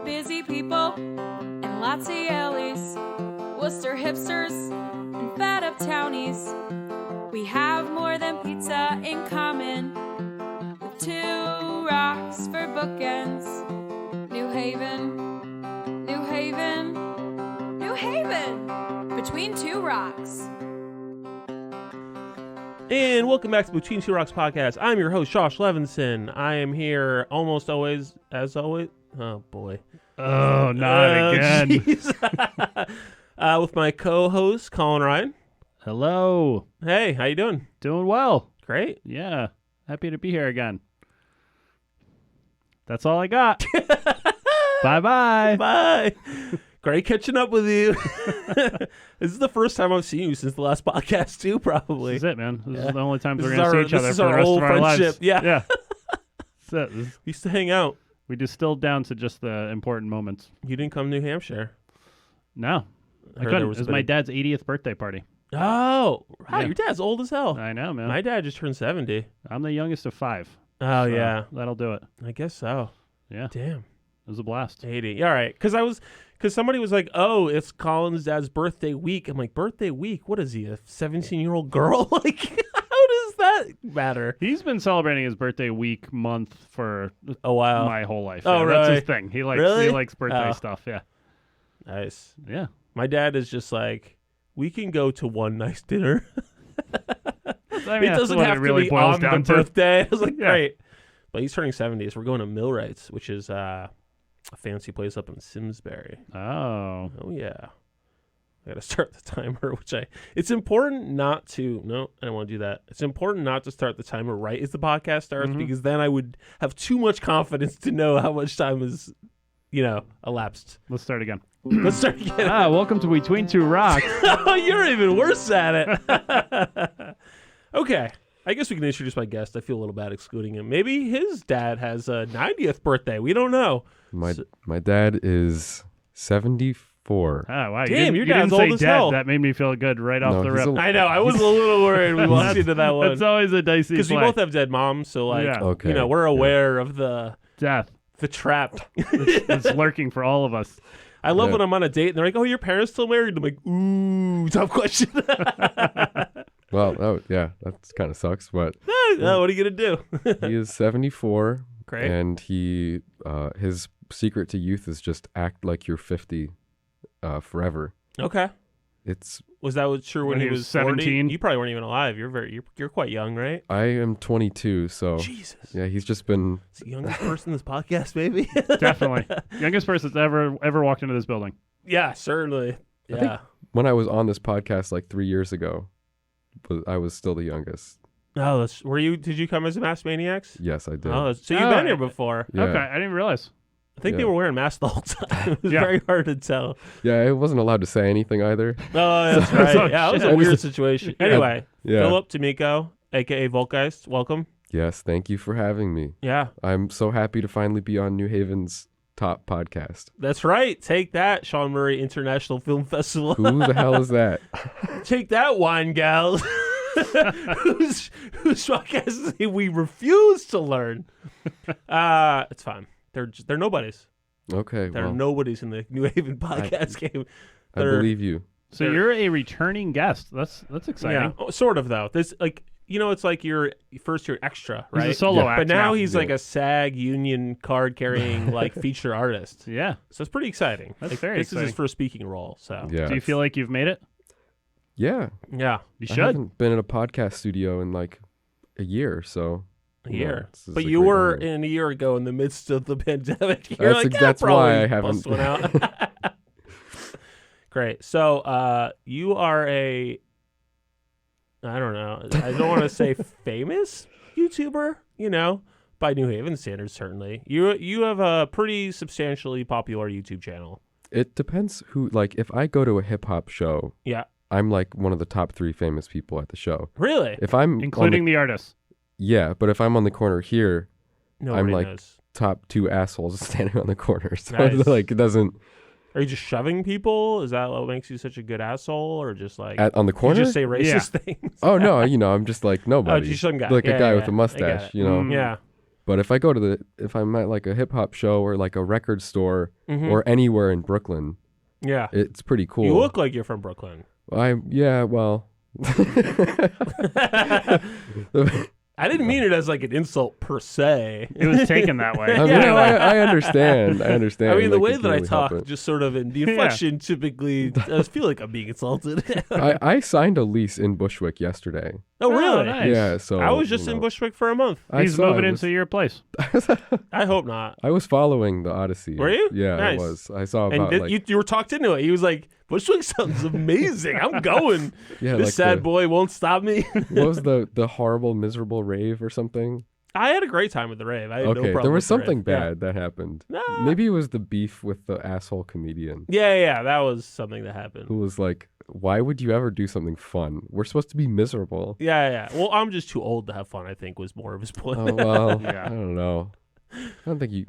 Busy people and lots of yellies, Worcester hipsters and fed up townies. We have more than pizza in common, with two rocks for bookends. New Haven, New Haven, New Haven, between two rocks. And welcome back to Between Two Rocks podcast. I'm your host, Josh Levinson. I am here almost always, as always. Oh, boy. Oh, not again. With my co-host, Colin Ryan. Hello. Hey, how you doing? Doing well. Great. Yeah. Happy to be here again. That's all I got. Bye-bye. Bye. Great catching up with you. This is the first time I've seen you since the last podcast, too, probably. This is it, man. This Yeah. is the only time This we're is going to our- see each other this is for the our rest old of our friendship. lives. Yeah. Yeah. That's it. We used to hang out. We distilled down to just the important moments. You didn't come to New Hampshire. No. I I heard couldn't. there It was was a my bit dad's 80th birthday party. Oh, wow, Yeah. your dad's old as hell. I know, man. My dad just turned 70. I'm the youngest of 5. Oh, so yeah. That'll do it. I guess so. Yeah. Damn. It was a blast. 80. All right. Because somebody was like, oh, it's Colin's dad's birthday week. I'm like, birthday week? What is he, a 17-year-old girl? Like, how does that matter? He's been celebrating his birthday week, month for A while. my whole life. Oh, Yeah, that's really? his thing. He likes Really? he likes birthday Oh. stuff. Yeah. Nice. Yeah. My dad is just like, we can go to one nice dinner. I mean, It that's doesn't what have it really to be boils on down the to. birthday. I was like, Yeah. great. But he's turning 70, so we're going to Millwrights, which is a fancy place up in Simsbury. Oh. Oh, yeah. I got to start the timer, it's important not to, no, I don't want to do that. It's important not to start the timer right as the podcast starts, Mhm. because then I would have too much confidence to know how much time is, elapsed. Let's start again. Let's start again. Welcome to Between Two Rocks. Oh, you're even worse at it. Okay. I guess we can introduce my guest. I feel a little bad excluding him. Maybe his dad has a 90th birthday. We don't know. My dad is 74. Oh, wow. Damn, you your didn't dad's say old as dead. hell. That made me feel good right off No, the he's rip. I know. I was a little worried we walked into that one. It's always a dicey Because we play. both have dead moms, so Yeah. Okay. we're aware of the Death. trap. It's lurking for all of us. I love Yeah. when I'm on a date and they're like, "Oh, your parents still married?" I'm like, "Ooh, tough question." Well, that kind of sucks, but No, what are you gonna do? he is 74. Great. And his secret to youth is just act like you're 50 forever. Okay. Was that true when he was 17? 17? You probably weren't even alive. You're quite young, right? I am 22, so Jesus. yeah, he's just been. It's the youngest person in this podcast, maybe. Definitely. Youngest person that's ever walked into this building. Yeah, certainly. I think Yeah. when I was on this podcast like 3 years ago, I was still the youngest. Oh, did you come as a Masked Maniacs? Yes, I did. Oh, so you've Oh, been here before. Yeah. Okay, I didn't realize. I think they Yeah. were wearing masks the whole time. It was Yeah. very hard to tell. Yeah, I wasn't allowed to say anything either. Oh, that's right. Oh, Yeah, it was shit. a weird situation. Anyway, Yeah. Philip Damico, a.k.a. Volksgeist, welcome. Yes, thank you for having me. Yeah, I'm so happy to finally be on New Haven's top podcast. that's right. Take that, Sean Murray International Film Festival. Who the hell is that? Take that, wine gals. whose podcast we refuse to learn. It's fine. They're nobodies. Okay, There well, are nobodies in the New Haven podcast game. I believe you. So They're- you're a returning guest. That's exciting. Yeah, sort of though. This it's like your first year extra, He's right? a solo Yeah. act But now now. he's Yeah. like a SAG union card carrying feature artist. Yeah. So it's pretty exciting. That's very This is exciting. his first speaking role. So Yeah. Do you feel like you've made it? Yeah. yeah, You I should. haven't been in a podcast studio in like a year, so a yeah, year. this is But a you great were honor. in a year ago in the midst of the pandemic. You're That's like, that's probably why I bust haven't. one out. Great. So you are I don't know. I don't want to say famous YouTuber, by New Haven standards, certainly. You have a pretty substantially popular YouTube channel. It depends who. Like, if I go to a hip hop show, Yeah. I'm like one of the top 3 famous people at the show. Really? If I'm Including the artists. yeah, but if I'm on the corner here, Nobody like, knows. top 2 assholes standing on the corner. So Nice. like it doesn't. Are you just shoving people? Is that what makes you such a good asshole, or just like On the corner? you just say racist things? Oh no, I'm just like nobody. just some guy. Like Yeah, a guy yeah, with a I mustache, get it. Yeah. But if I'm at like a hip hop show or like a record store Mhm. or anywhere in Brooklyn, Yeah. it's pretty cool. You look like you're from Brooklyn. Well. I didn't mean it as like an insult per se. It was taken that way. I understand. I understand. I mean, the Like, way you that I can't really help talk, it. just sort of in the inflection, typically, I feel like I'm being insulted. I signed a lease in Bushwick yesterday. Oh, really? Nice. Yeah, so I was just in Bushwick for a month. He's moving into your place. I hope not. I was following the Odyssey. Were you? Yeah, Nice. I was. I saw And about like you were talked into it. He was like, Bushwick sounds amazing. I'm going. yeah, This like sad boy won't stop me. what was the horrible miserable rave or something? I had a great time with the rave. I had no Okay, problem there was with the rave. something bad that happened. Nah. Maybe it was the beef with the asshole comedian Yeah, that was something that happened. who was like, "Why would you ever do something fun? We're supposed to be miserable." Yeah. Well, I'm just too old to have fun, I think, was more of his point. Oh well, Yeah. I don't know. I don't think you.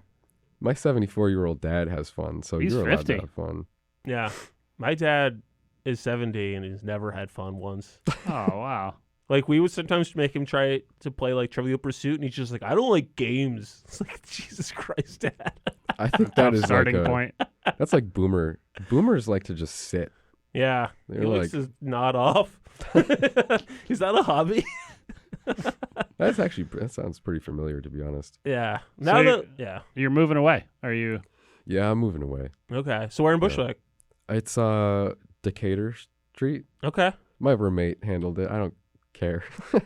My 74-year-old dad has fun, so He's you're allowed 50. to have fun. Yeah. My dad is 70 and he's never had fun once. Oh, wow. Like, we would sometimes make him try to play, like, Trivial Pursuit, and he's just like, I don't like games. It's like, Jesus Christ, Dad. I think that is Starting like point. that's like boomer. Boomers like to just sit. Yeah. They're He likes to nod off. Is that a hobby? That sounds pretty familiar, to be honest. Yeah. So Yeah. You're moving away. Are you? Yeah, I'm moving away. Okay. So we're in Bushwick. It's Decatur Street. Okay. My roommate handled it. I don't care.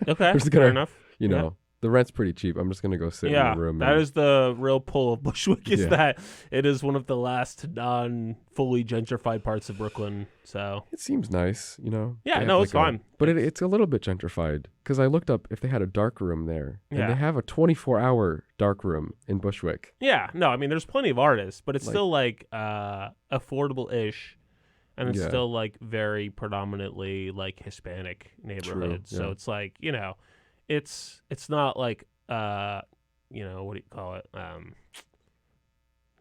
Okay. just Fair gonna- enough. You Yeah. know, the rent's pretty cheap. I'm just gonna go sit in Yeah. the room. That and- is the real pull of Bushwick, is Yeah. that it is one of the last non-fully gentrified parts of Brooklyn. So, It seems nice, you know. Yeah, They have no, it's like fine. But it's a little bit gentrified because I looked up if they had a dark room there, and Yeah. they have a 24-hour dark room in Bushwick. yeah. No, I mean, there's plenty of artists, but it's Like- still, like, affordable-ish. And it's Yeah. still, like, very predominantly, like, Hispanic neighborhood. So yeah. it's like, you know, it's not like, you know, what do you call it?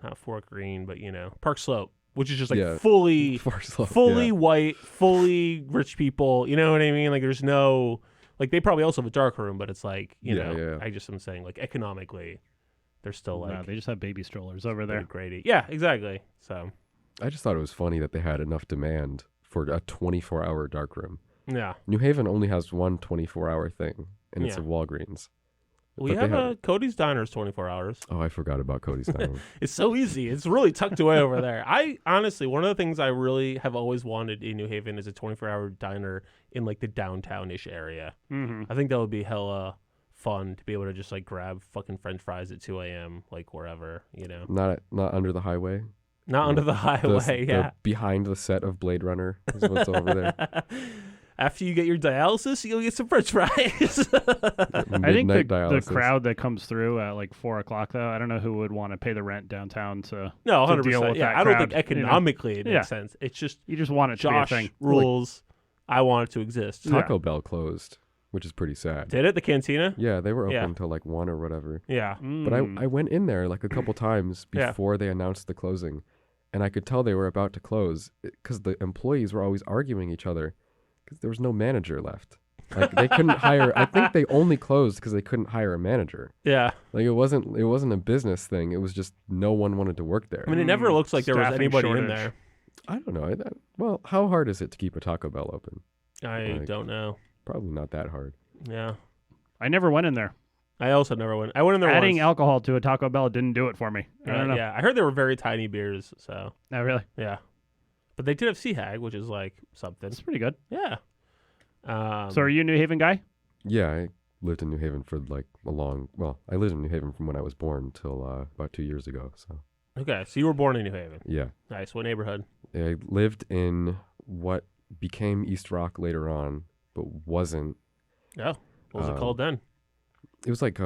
Not Fort Greene, but, you know, Park Slope, which is just, like, Yeah. fully Far slope, fully yeah. white, fully rich people. You know what I mean? Like, there's no, like, they probably also have a dark room, but it's like, you Yeah, know, yeah. I just am saying, like, economically, they're still No, like they just have baby strollers over there. grady. Yeah, exactly. So, I just thought it was funny that they had enough demand for a 24-hour dark room. yeah, New Haven only has one 24-hour thing, and it's Yeah. a Walgreens. we But they have Cody's Diner is 24 hours. Oh, I forgot about Cody's Diner. It's so easy. It's really tucked away over there. I honestly, one of the things I really have always wanted in New Haven is a 24-hour diner in like the downtown-ish area. Mm-hmm. I think that would be hella fun to be able to just like grab fucking French fries at 2 a.m. like wherever, you know. not under the highway. Not under the highway, yeah. Behind the set of Blade Runner is what's over there. After you get your dialysis, you'll get some French fries. I think Midnight the dialysis. crowd that comes through at like 4 o'clock, though, I don't know who would want to pay the rent downtown. So No, to 100%. deal with Yeah, that I don't think crowd, you know? economically it makes Yeah. sense. It's just you just want it Josh to be a thing. rules. I want it to exist. Taco Bell closed, which is pretty sad. Did it? The cantina? Yeah, they were open Yeah. till like 1 or whatever. Yeah. But I went in there like a couple times Yeah. before they announced the closing, and I could tell they were about to close because the employees were always arguing each other because there was no manager left. Like they couldn't hire. I think they only closed because they couldn't hire a manager. Yeah. Like it wasn't a business thing. It was just no one wanted to work there. I mean, it never looks like there was Staffing anybody in shortage. there. I don't know. Well, how hard is it to keep a Taco Bell open? I Like- don't know. Probably not that hard. Yeah. I never went in there. I also never went. I went in there Adding once. alcohol to a Taco Bell didn't do it for me. I don't know. Yeah. I heard they were very tiny beers. So, No, really. yeah. But they did have Sea Hag, which is like something. It's pretty good. Yeah. So are you a New Haven guy? Yeah, I lived in New Haven for like I lived in New Haven from when I was born till about 2 years ago. So Okay. So you were born in New Haven. yeah, Nice. What neighborhood? I lived in what became East Rock later on, but wasn't. Oh. What was it Um, called then? It was like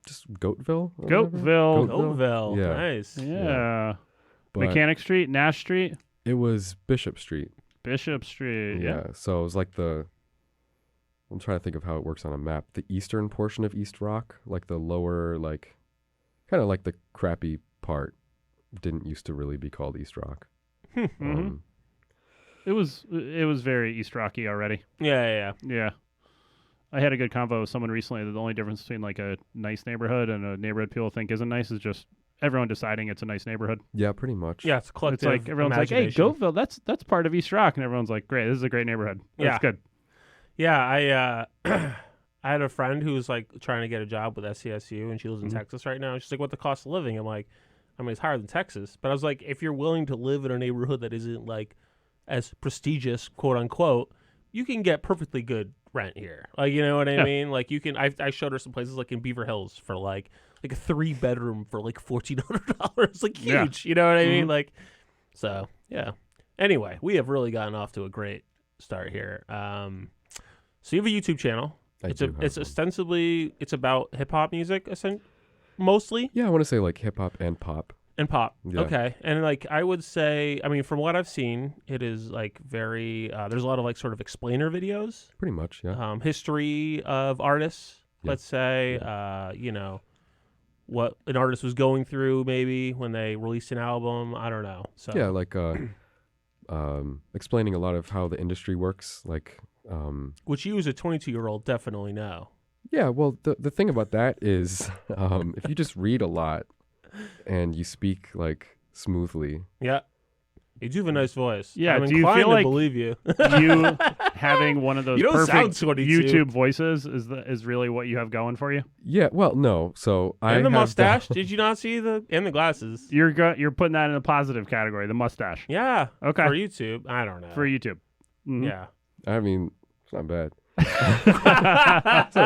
just Goatville. or whatever? Goatville. Oakville. Yeah. Nice. Yeah. But Mechanic Street, Nash Street, it was Bishop Street. Bishop Street. Yeah. So it was like I'm trying to think of how it works on a map. The eastern portion of East Rock, like the lower, like kind of like the crappy part, didn't used to really be called East Rock. Mm-hmm. It was very East Rocky already. Yeah. Yeah. I had a good convo with someone recently that the only difference between like a nice neighborhood and a neighborhood people think isn't nice is just everyone deciding it's a nice neighborhood. Yeah, pretty much. Yeah, it's collective. It's like everyone's like, "Hey, Goveville, that's part of East Rock," and everyone's like, "Great, this is a great neighborhood. That's good." Yeah, I I had a friend who was like trying to get a job with SCSU, and she lives in Texas right now. She's like, "What the cost of living?" I'm like, "I mean, it's higher than Texas," but I was like, "If you're willing to live in a neighborhood that isn't like as prestigious, quote unquote, you can get perfectly good rent here. Like, you know what I mean? Like, you can. I showed her some places like in Beaver Hills for like a 3-bedroom for like $1,400, like huge. You know what I mean? Like, so yeah. Anyway, we have really gotten off to a great start here. So you have a YouTube channel. It's ostensibly it's about hip hop music, mostly. Yeah, I want to say like hip hop and pop. And pop. Yeah. Okay. And like I would say, I mean, from what I've seen, it is like very there's a lot of like sort of explainer videos. Pretty much, yeah. History of artists, let's say, you know, what an artist was going through maybe when they released an album. I don't know. So yeah, like explaining a lot of how the industry works, like which you as a 22-year-old definitely know. Yeah, well, the thing about that is if you just read a lot and you speak like smoothly. Yeah. You do have a nice voice. Yeah, I'm do you inclined feel to like believe you? You having one of those You don't perfect sound 22. YouTube voices is really what you have going for you? Yeah, well, no. So I and the have mustache. Did you not see and the glasses? You're putting that in a positive category, the mustache. Yeah. Okay. For YouTube, I don't know. For YouTube. Mm-hmm. Yeah. I mean, it's not bad. it's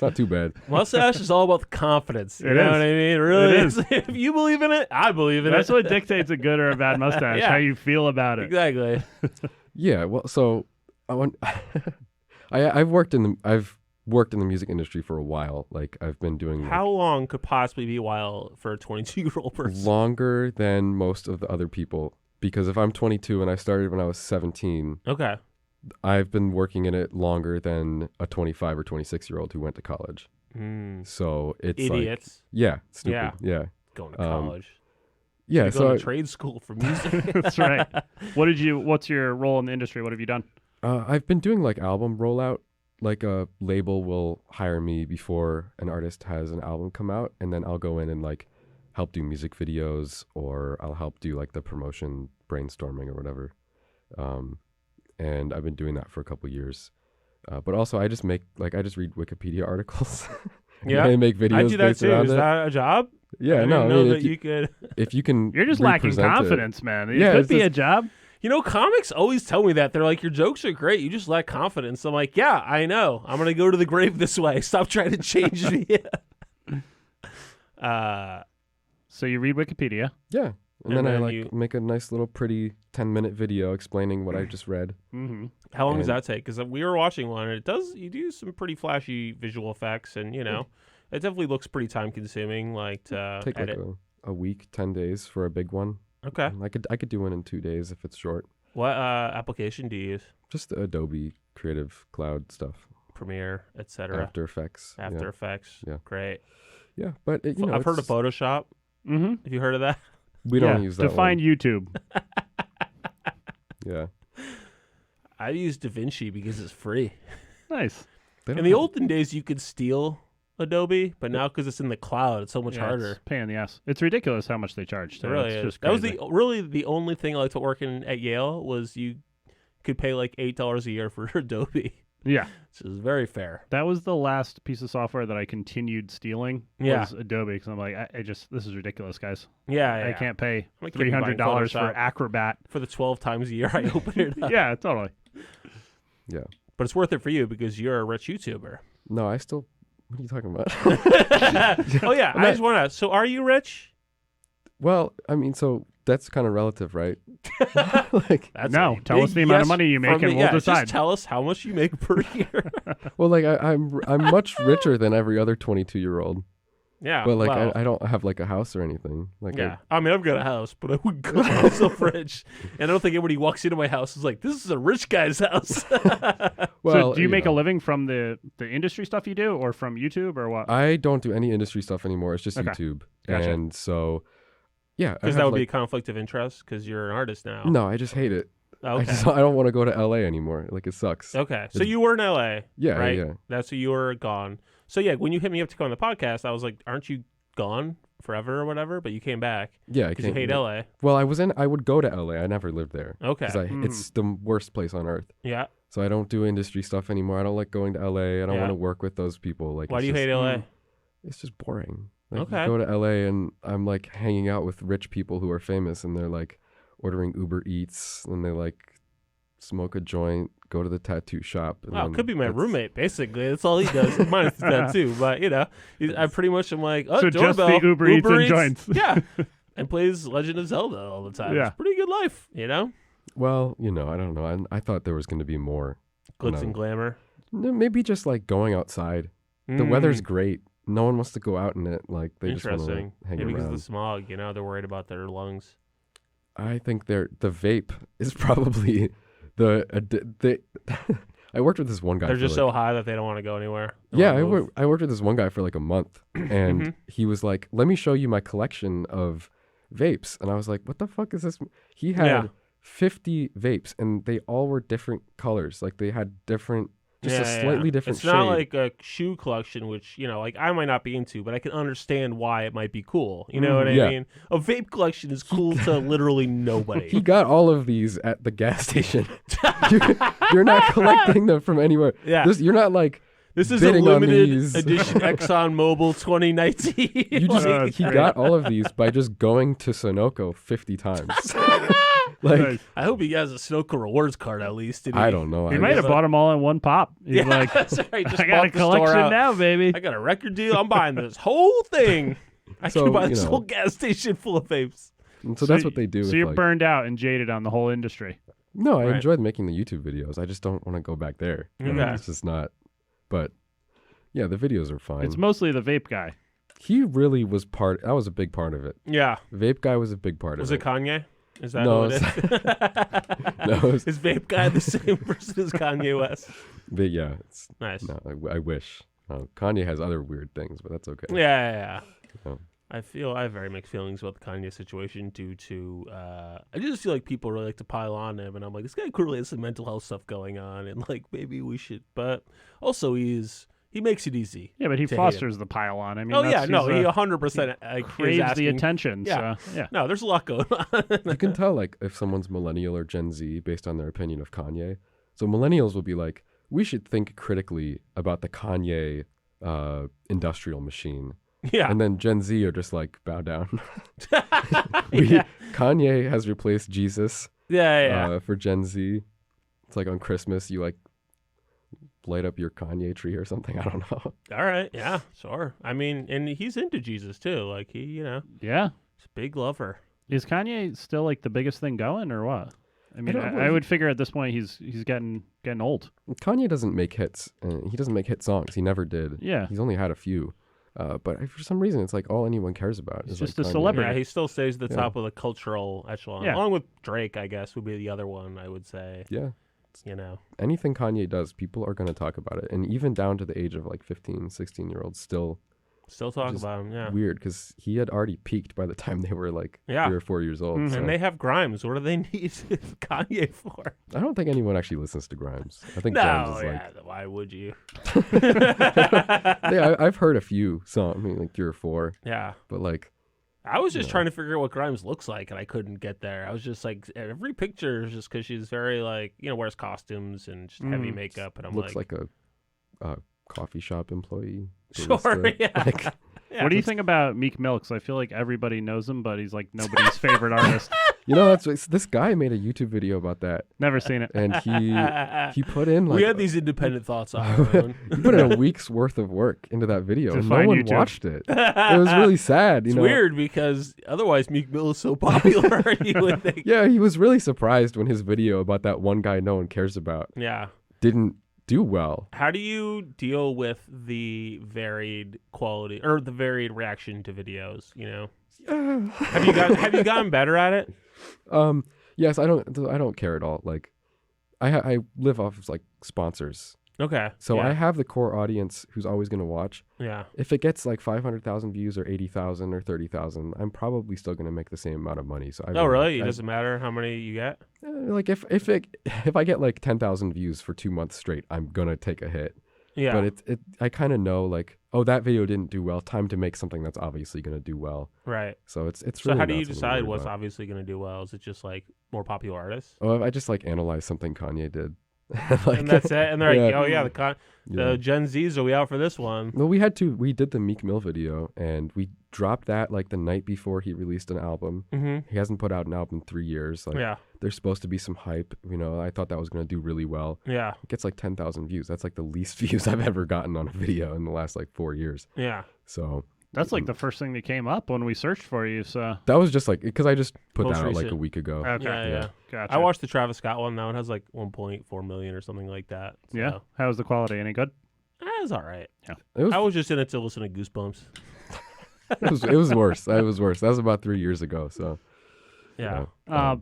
not too bad. Mustache is all about the confidence. You It know is. what I mean? It really It is. If you believe in it, I believe in That's it. what dictates a good or a bad mustache, Yeah. how you feel about it. Exactly. Yeah, well, so I want. I've worked in the music industry for a while. Like I've been doing How long could possibly be a while for a 22-year-old person? longer than most of the other people. Because if I'm 22 and I started when I was 17, Okay. I've been working in it longer than a 25 or 26-year-old who went to college. So it's Idiots. like, yeah, stupid. Yeah. Going to college. Yeah. You're So going to trade school for music. That's right. What's your role in the industry? What have you done? I've been doing like album rollout. Like a label will hire me before an artist has an album come out, and then I'll go in and like help do music videos, or I'll help do like the promotion brainstorming or whatever. And I've been doing that for a couple years. But also I just read Wikipedia articles. Yeah. I make videos. I do that based too. around Is it. that a job? Yeah, I no. didn't I know mean, that you could. if you can, You're just lacking represent it- confidence, man. It Yeah, could it's be a just- job. You know, comics always tell me that. They're like, your jokes are great. You just lack confidence. I'm like, yeah, I know. I'm going to go to the grave this way. Stop trying to change me. So you read Wikipedia. Yeah. And And then I then like you- make a nice little pretty 10-minute video explaining what I just read. Mm-hmm. How long does And- that take? Because we were watching one, and you do some pretty flashy visual effects, and, you know, it definitely looks pretty time-consuming, like, to Take like edit. a week, 10 days for a big one. Okay. And I could do one in 2 days if it's short. What application do you use? Just the Adobe Creative Cloud stuff. Premiere, etc. After Effects. After Effects. Yeah. Great. Yeah, but you know, I've heard of it's- Photoshop. Mm-hmm. Have you heard of that? we don't use that Define one. YouTube. Yeah. I use DaVinci because it's free. Nice. They don't In the have- olden days, you could steal Adobe, but now because it's in the cloud, it's so much Yeah, harder. It's a pain in the ass. It's ridiculous how much they charge. It Too. really It's is. just That was crazy. the only thing I liked about working at Yale was you could pay like $8 a year for Adobe, Yeah. which is very fair. That was the last piece of software that I continued stealing. Yeah. Was Adobe, because I'm like, this is ridiculous, guys. Yeah, I can't pay I'm gonna keep buying $300 for Photoshop. Acrobat. for the 12 times a year I open it up. Yeah, totally. Yeah. But it's worth it for you because you're a rich YouTuber. No, I still. What are you talking about? Oh yeah, I just want to. So are you rich? Well, I mean, so that's kind of relative, right? Like, That's No, a tell us big the amount of yes money you make from and me. we'll Yeah, decide. Just tell us how much you make per year. well, like I'm much richer than every other 22-year-old. Yeah, But like well, I don't have like a house or anything. Like yeah. I mean, I've got a house, but I wouldn't call myself rich. And I don't think anybody walks into my house is like, "This is a rich guy's house." well, so do you make know, a living from the industry stuff you do, or from YouTube, or what? I don't do any industry stuff anymore. It's just Okay. YouTube. Gotcha. And so Yeah, Because that would be a conflict of interest because you're an artist now. No, I just hate it. Okay. I don't want to go to LA anymore. Like, it sucks. Okay. So you were in LA. Yeah, right? yeah. That's where you were gone. So yeah, when you hit me up to go on the podcast, I was like, aren't you gone forever or whatever? But you came back. Yeah, because you hate LA. Well, I would go to LA. I never lived there. Okay. Because it's the worst place on earth. Yeah. So I don't do industry stuff anymore. I don't like going to LA. I don't want to work with those people. Like, why do you hate LA? It's just boring. Like, Okay. you go to LA and I'm like hanging out with rich people who are famous and they're like ordering Uber Eats and they like smoke a joint, go to the tattoo shop. And Wow, could be my roommate, basically. That's all he does. Minus the tattoo. But, I pretty much am like, oh, so doorbell, just the Uber Eats and joints. Yeah. And plays Legend of Zelda all the time. Yeah. It's a pretty good life, Well, I don't know. I thought there was going to be more. Glitz and glamour. No, maybe just like going outside. The weather's great. No one wants to go out in it. Like, they just want to hang Maybe around. because of the smog, they're worried about their lungs. I think the vape is probably the I worked with this one guy. They're just so high that they don't want to go anywhere. I worked with this one guy for like a month, and he was like, "Let me show you my collection of vapes," and I was like, "What the fuck is this?" He had 50 vapes, and they all were different colors. Like, they had different. Just a slightly different shade. It's not like a shoe collection, which, I might not be into, but I can understand why it might be cool. You know what I mean? A vape collection is cool to literally nobody. He got all of these at the gas station. You're not collecting them from anywhere. Yeah. You're not like, this is a limited edition ExxonMobil 2019. He got all of these by just going to Sunoco 50 times. Like, I hope he has a Sunoco rewards card at least. I don't know. He might have bought them all in one pop. He's like, that's right. Just I got a collection now, baby. I got a record deal. I'm buying this whole thing. I can buy this whole gas station full of vapes. And so that's what they do. So you're burned out and jaded on the whole industry. No, I enjoyed making the YouTube videos. I just don't want to go back there. Okay. It's just not. But yeah, the videos are fine. It's mostly the vape guy. He really was that was a big part of it. Yeah. Vape guy was a big part of it. Was it Kanye? Is that no, who it is? No. Is Vape Guy the same person as Kanye West? But yeah. It's nice. No, I wish. Kanye has other weird things, but that's okay. Yeah. Oh. I have very mixed feelings about the Kanye situation due to I just feel like people really like to pile on him, and I'm like, this guy clearly has some mental health stuff going on, and like maybe we should, but also he makes it easy. Yeah, but he fosters the pile on. I mean, he 100% craves the attention. Yeah. So, yeah. No, there's a lot going on. You can tell like if someone's millennial or Gen Z based on their opinion of Kanye. So millennials will be like, we should think critically about the Kanye industrial machine. Yeah. And then Gen Z are just like, bow down. Yeah. Kanye has replaced Jesus. Yeah. For Gen Z. It's like on Christmas, you like light up your Kanye tree or something. I don't know. All right. Yeah, sure. I mean, and he's into Jesus too. Like he, Yeah. He's a big lover. Is Kanye still like the biggest thing going or what? I mean, I would figure at this point he's getting old. Kanye doesn't make hits. He doesn't make hit songs. He never did. Yeah. He's only had a few. But for some reason, it's like all anyone cares about is just like a Kanye. celebrity. Yeah, he still stays at the top of the cultural echelon. Yeah. Along with Drake, I guess, would be the other one, I would say. Yeah. Anything Kanye does, people are going to talk about it. And even down to the age of like 15, 16-year-olds still talk about him, yeah. Weird, because he had already peaked by the time they were like 3 or 4 years old. Mm-hmm. So. And they have Grimes. What do they need Kanye for? I don't think anyone actually listens to Grimes. I think Grimes is like... why would you? Yeah, I've heard a few songs, I mean, like 3 or 4. Yeah. But like... I was just trying to figure out what Grimes looks like, and I couldn't get there. I was just like, every picture is just because she's very like, wears costumes and just heavy makeup, and I'm looks like a coffee shop employee. Sure, barista. yeah. Yeah. What do you think about Meek Mill? Because I feel like everybody knows him, but he's like nobody's favorite artist. This guy made a YouTube video about that. Never seen it. And he put in like... We had these independent thoughts on our own. He put in a week's worth of work into that video. To And find no one YouTube. watched it. It was really sad. It's weird because otherwise Meek Mill is so popular, you would think. Yeah, he was really surprised when his video about that one guy no one cares about didn't do well. How do you deal with the varied quality or the varied reaction to videos? Have you gotten better at it? Yes, I don't care at all. Like, I live off of like sponsors. Okay. So yeah. I have the core audience who's always going to watch. Yeah. If it gets like 500,000 views or 80,000 or 30,000, I'm probably still going to make the same amount of money. So I Oh, really? It doesn't matter how many you get? like if I get like 10,000 views for 2 months straight, I'm going to take a hit. Yeah. But I kind of know like, oh, that video didn't do well. Time to make something that's obviously going to do well. right. So it's So really how do not you something to decide worry what's about. obviously going to do well? Is it just like more popular artists? Oh, I just like analyze something Kanye did. Like, And that's it? And they're like, yeah. oh, yeah, Yeah. the Gen Zs, are we out for this one? Well, we did the Meek Mill video and we dropped that like the night before he released an album. Mm-hmm. He hasn't put out an album in 3 years. Like Yeah. there's supposed to be some hype. I thought that was going to do really well. Yeah. It gets like 10,000 views. That's like the least views I've ever gotten on a video in the last like 4 years. Yeah. So That's like the first thing that came up when we searched for you. So that was just like, because I just put Most that out like recent. a week ago. okay, Yeah. gotcha. I watched the Travis Scott one. That one has like 1.4 million or something like that. So. Yeah, how's the quality? Any good? It was all right. It was, I was just in it to listen to Goosebumps. it was worse. It was worse. That was about 3 years ago. So Yeah.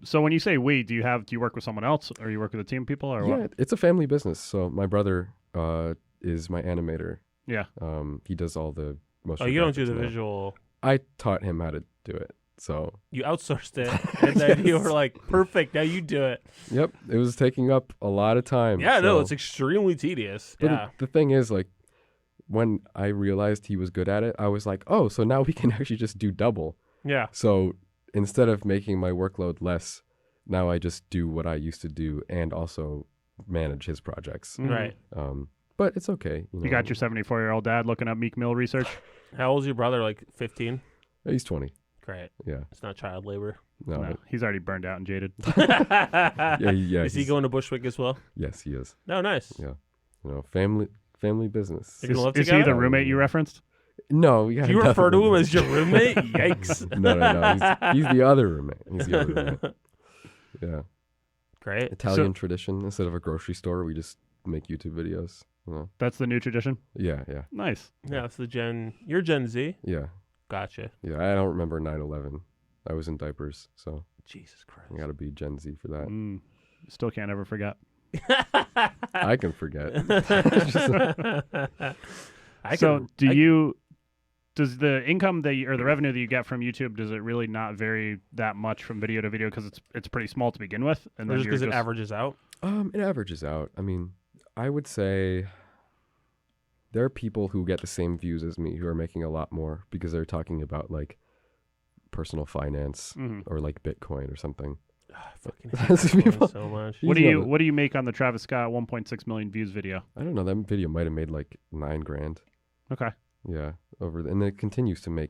So when you say we, do you work with someone else, or you work with a team of people, or yeah, what? it's a family business. So my brother is my animator. Yeah. He does all the motion. Oh, you don't do graphics the now. visual. I taught him how to do it. So You outsourced it. And then you were like, perfect. Now you do it. yep, it was taking up a lot of time. Yeah, no, so- it's extremely tedious. But Yeah. the thing is, like, when I realized he was good at it, I was like, oh, so now we can actually just do double. Yeah. So instead of making my workload less, now I just do what I used to do and also manage his projects. Mhm. Right. But it's okay. You got your 74-year-old dad looking up Meek Mill research. How old's your brother? Like 15? He's 20. Great. Yeah. It's not child labor. No. No, he's already burned out and jaded. Yeah. Yeah. Is he he's- going to Bushwick as well? Yes, he is. No, nice. Yeah. Family business. You're gonna live Is he together? the roommate you referenced? No, we got Do you refer to nothing. him as your roommate? Yikes. No. He's the other roommate. He's the other roommate. Yeah. Great. Italian tradition. Instead of a grocery store, we just make YouTube videos. That's the new tradition. Yeah. Nice. Yeah, it's you're Gen Z. Yeah. Gotcha. Yeah. I don't remember 9/11. I was in diapers, so Jesus Christ. I got to be Gen Z for that. Still can't ever forget. I can forget. Does the income or the revenue that you get from YouTube, does it really not vary that much from video to video because it's pretty small to begin with, and Or then just you're because it averages out? It averages out. I mean, I would say there are people who get the same views as me who are making a lot more because they're talking about like personal finance or like Bitcoin or something. I fucking That's hate people- Bitcoin so much. What He's do one what do you make on the Travis Scott 1.6 million views video? I don't know. That video might have made like $9,000. Okay. Yeah, and it continues to make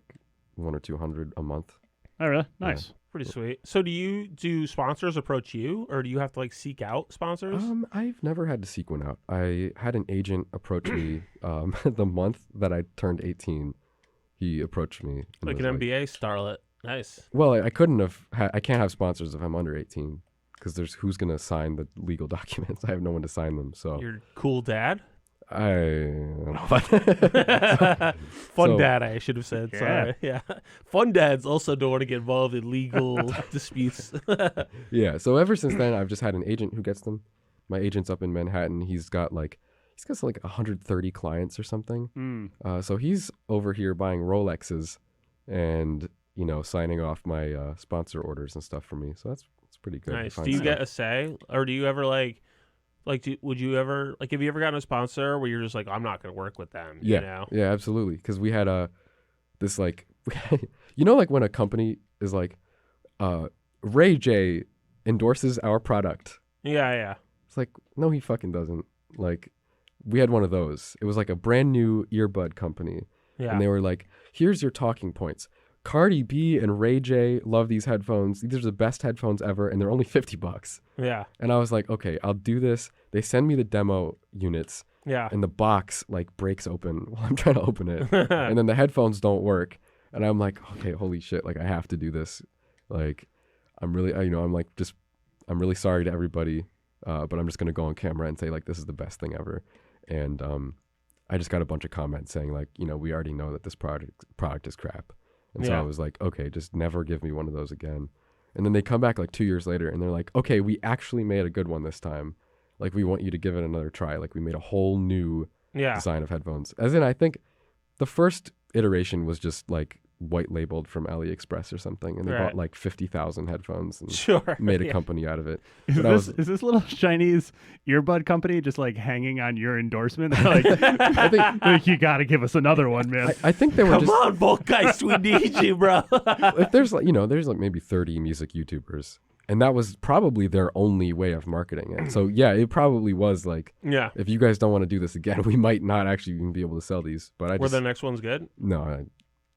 100 or 200 a month. Oh, really? Nice. Pretty sweet. So do sponsors approach you, or do you have to like seek out sponsors? I've never had to seek one out. I had an agent approach me the month that I turned 18. He approached me. and Like was an NBA starlet. Nice. Well, I couldn't have. I can't have sponsors if I'm under 18 because there's who's gonna sign the legal documents. I have no one to sign them. So Your cool dad? I don't know about Fun So- dad, I should have said. Yeah. Sorry. Yeah. Fun dads also don't want to get involved in legal disputes. Yeah. So ever since then, I've just had an agent who gets them. My agent's up in Manhattan. He's got like 130 clients or something. So he's over here buying Rolexes and signing off my sponsor orders and stuff for me. So that's pretty good. Nice. Fine Do you stuff. get a say, or do you ever would you ever have you ever gotten a sponsor where you're just like, I'm not going to work with them? Yeah. You know? Yeah, absolutely. Because we had this like, like when a company is like, Ray J endorses our product. Yeah. It's like, no, he fucking doesn't. Like, we had one of those. It was like a brand new earbud company. Yeah. And they were like, here's your talking points. Cardi B and Ray J love these headphones. These are the best headphones ever, and they're only $50. Yeah. And I was like, okay, I'll do this. They send me the demo units, Yeah. and the box like breaks open while I'm trying to open it. And then the headphones don't work. And I'm like, okay, holy shit, like I have to do this. Like, I'm really, I'm really sorry to everybody, but I'm just going to go on camera and say like, this is the best thing ever. And I just got a bunch of comments saying like, we already know that this product is crap. And so Yeah. I was like, okay, just never give me one of those again. And then they come back like 2 years later and they're like, okay, we actually made a good one this time. Like, we want you to give it another try. Like, we made a whole new Yeah. design of headphones. As in, I think the first iteration was just like white labeled from AliExpress or something, and they Right. bought like 50,000 headphones and Sure. made a Yeah. company out of it. Is But I was- this little Chinese earbud company just like hanging on your endorsement? They're like, like, you got to give us another one, man. I think they were Come just on, Volksgeist, we need you, bro. if there's like there's like maybe 30 music YouTubers, and that was probably their only way of marketing it. So yeah, it probably was like, Yeah. if you guys don't want to do this again, we might not actually even be able to sell these. But I Were just the next ones good? no,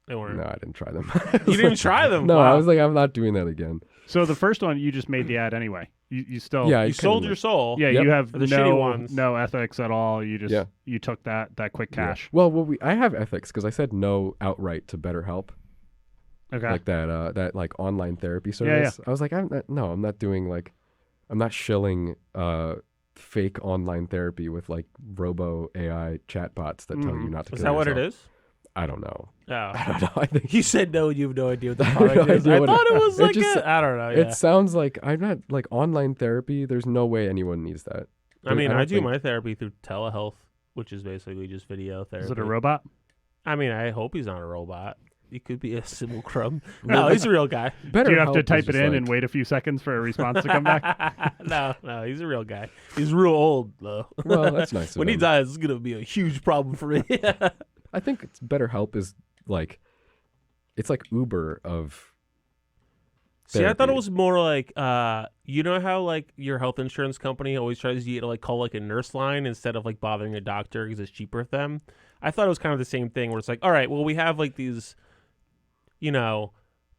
They weren't. I didn't try them. You didn't even try them. No, Wow. I was like, I'm not doing that again. So the first one, you just made the ad anyway. You still Yeah, I You kinda sold like- your soul. yeah, Yep. you have The shitty no ones. no ethics at all. You just Yeah. you took that quick Yeah. cash. Well, I have ethics because I said no outright to BetterHelp, Okay. like that like online therapy service. I was like, I'm not doing like, I'm not shilling fake online therapy with like robo AI chatbots that tell you not to. Is kill that what it yourself. is? I don't know. Oh. I don't know. I think You said no, you have no idea what the I have product no is. idea I what thought it was it like just- I don't know. Yeah. it sounds like I'm not like online therapy. There's no way anyone needs that. I mean, don't I do think- my therapy through telehealth, which is basically just video therapy. Is it a robot? I mean, I hope he's not a robot. He could be a simulacrum. No, he's a real guy. Better Do you have to Help is type it just in like- and wait a few seconds for a response to come back? No, he's a real guy. He's real old though. Well, that's nice. of When he him. dies, it's gonna be a huge problem for me. I think it's BetterHelp is like, it's like Uber of. See, I thought therapy. it was more like, you know how like your health insurance company always tries to get you to like call like a nurse line instead of like bothering a doctor because it's cheaper for them. I thought it was kind of the same thing where it's like, all right, well, we have like these,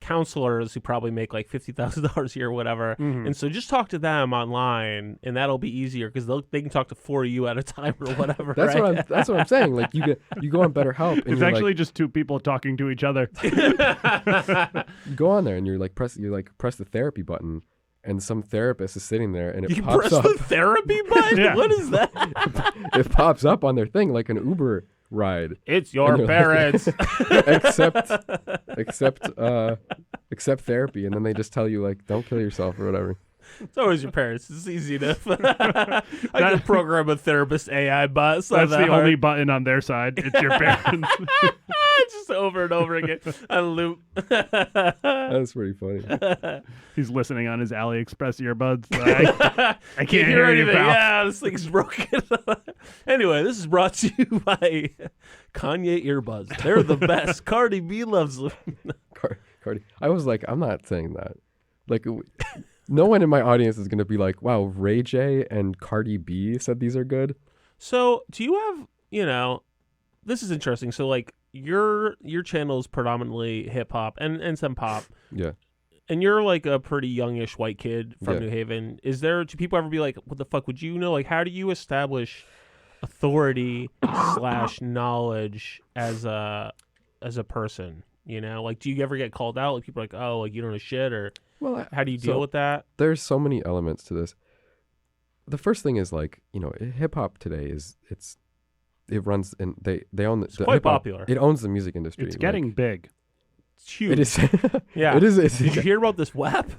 counselors who probably make like $50,000 a year or whatever, and so just talk to them online, and that'll be easier because they can talk to 4 of you at a time or whatever. That's right? that's what I'm saying. Like you go on BetterHelp and It's you're actually just two people talking to each other. like, you go on there and you're like press the therapy button, and some therapist is sitting there and it You pops press up. the therapy button. Yeah. What is that? It pops up on their thing like an Uber ride. It's your And they're like- parents. Except therapy, and then they just tell you like, don't kill yourself or whatever. It's always your parents. It's easy enough. I can program a therapist AI bot. It's not That's that the hard. only button on their side. It's your parents. Just over and over again on loop. That's pretty funny. He's listening on his AliExpress earbuds. I can't hear you, anything. pal. Yeah, this thing's broken. Anyway, this is brought to you by Kanye earbuds. They're the best. Cardi B loves them. Cardi. I was like, I'm not saying that. Like, no one in my audience is gonna be like, wow, Ray J and Cardi B said these are good. So, do you have, this is interesting. So, like, your channel is predominantly hip hop and some pop. Yeah. And you're like a pretty youngish white kid from Yeah. New Haven. Do people ever be like, what the fuck would you know? Like, how do you establish authority / knowledge as a person? Like, do you ever get called out? Like, people are like, oh, like you don't know shit, or Well, how do you deal so with that? there's so many elements to this. The first thing is like, hip hop today it runs and they own the quite hip-hop- popular. It owns the music industry. It's like, getting big. It's huge. It is. Yeah. It is. It's, Did you hear about this WAP?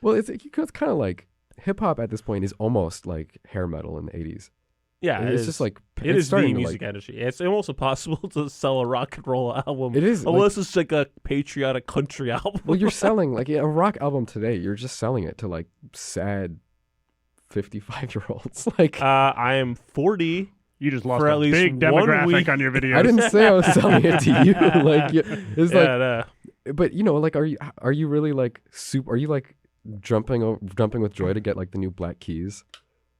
well, it's kind of like hip hop at this point is almost like hair metal in the 80s. Yeah, It's just like it it's is the starting to, music like, industry. It's almost impossible to sell a rock and roll album. It is, like- unless it's like a patriotic country album. Well, you're selling like a rock album today. You're just selling it to like sad 55-year-olds. Like I am 40. You just lost For a at least big 1 demographic week. on your videos. I didn't say I was selling it to you. Like it's Yeah, like, no. but like, are you really like Are you like jumping with joy to get like the new Black Keys?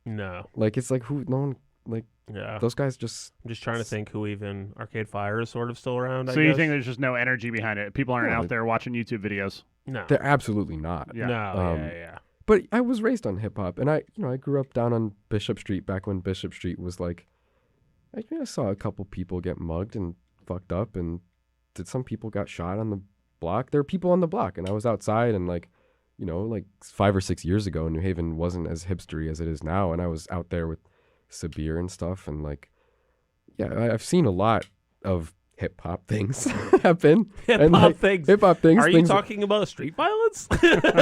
No. Like it's like no one like Yeah. those guys just. I'm just trying to think who even Arcade Fire is sort of still around. I So you guess. think there's just no energy behind it? People aren't No, out there watching YouTube videos. No. They're absolutely not. Yeah. No. Um, yeah. But I was raised on hip hop, and I grew up down on Bishop Street back when Bishop Street was like. I saw a couple people get mugged and fucked up, and some people got shot on the block. There were people on the block, and I was outside, and like 5 or 6 years ago, New Haven wasn't as hipstery as it is now, and I was out there with Sabir and stuff, and like, yeah, I've seen a lot of hip hop things happen. Hip and, hop like, things. Hip hop things. Are you things talking about street violence?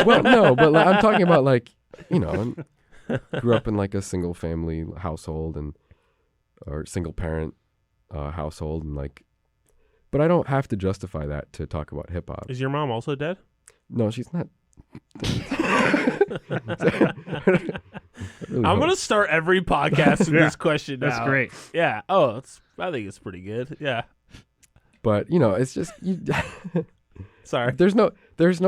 well, no, but like, I'm talking about like you know, grew up in like a single family household or single parent household, and like, but I don't have to justify that to talk about hip hop. Is your mom also dead? No, she's not. I'm gonna start every podcast with this question now. That's great. Yeah. I think it's pretty good. Yeah. But you know, it's just Sorry. there's no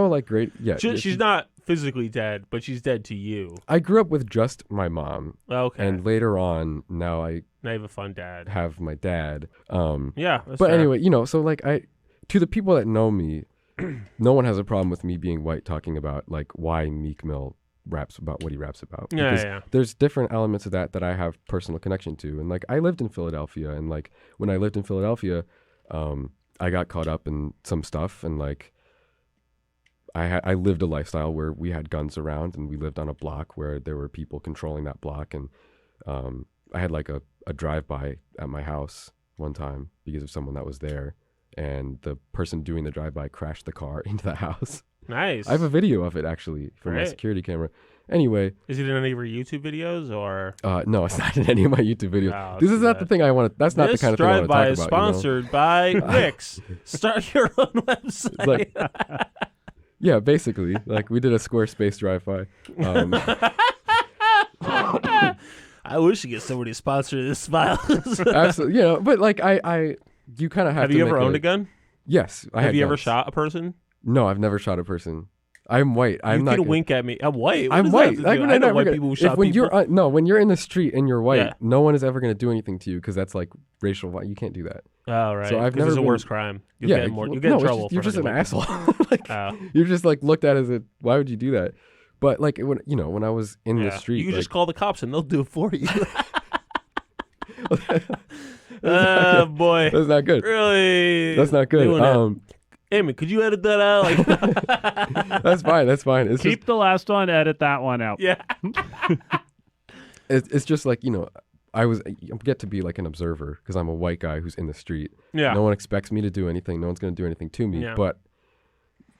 like great. Yeah, She's not physically dead, but she's dead to you. I grew up with just my mom, Okay. and later on, now I Now you have a fun dad. have my dad. Yeah. That's But fair. anyway, you know, so like to the people that know me, no one has a problem with me being white talking about like why Meek Mill raps about what he raps about. Yeah, Because yeah. there's different elements of that I have personal connection to. And like I lived in Philadelphia, and like when I lived in Philadelphia, I got caught up in some stuff, and like I lived a lifestyle where we had guns around, and we lived on a block where there were people controlling that block, and I had like a drive-by at my house one time because of someone that was there, and the person doing the drive-by crashed the car into the house. Nice. I have a video of it actually from my Great. security camera. Anyway, Is it in any of your YouTube videos or? no, it's not in any of my YouTube videos. Oh, This too is not bad. the thing I want to. That's not the This kind of thing I want to drive-by talk is about. You know? sponsored by Wix. Start your own website. like- Yeah, basically, like we did a Squarespace drive-by. I wish you get somebody to sponsor this file. Absolutely, you know. But like you kind of have. Have to you ever make owned a gun? Yes, I Have had you ever guns. shot a person? No, I've never shot a person. I'm white. I'm you not. can gonna- wink at me. I'm white. What I'm does that white. have to Like, do? when I I'm know never white gonna- people who if shot when people. you're no, when you're in the street and you're white, Yeah. no one is ever going to do anything to you because that's like racial. You can't do that. Oh, right. So I've 'Cause never it's a been- worse crime. You'll yeah, get more. well, You get no, in it's trouble. just- you're for just an hurting asshole. like Oh. you're just like looked at as a. Why would you do that? But like when when I was in the Yeah. street, You can like, just call the cops and they'll do it for you. Oh boy. that's not good. Really? That's not good. doing it. Amy, could you edit that out? Like, That's fine. That's fine. It's Keep the last one, edit that one out. yeah. it's just like I get to be like an observer because I'm a white guy who's in the street. Yeah. No one expects me to do anything. No one's going to do anything to me. Yeah. But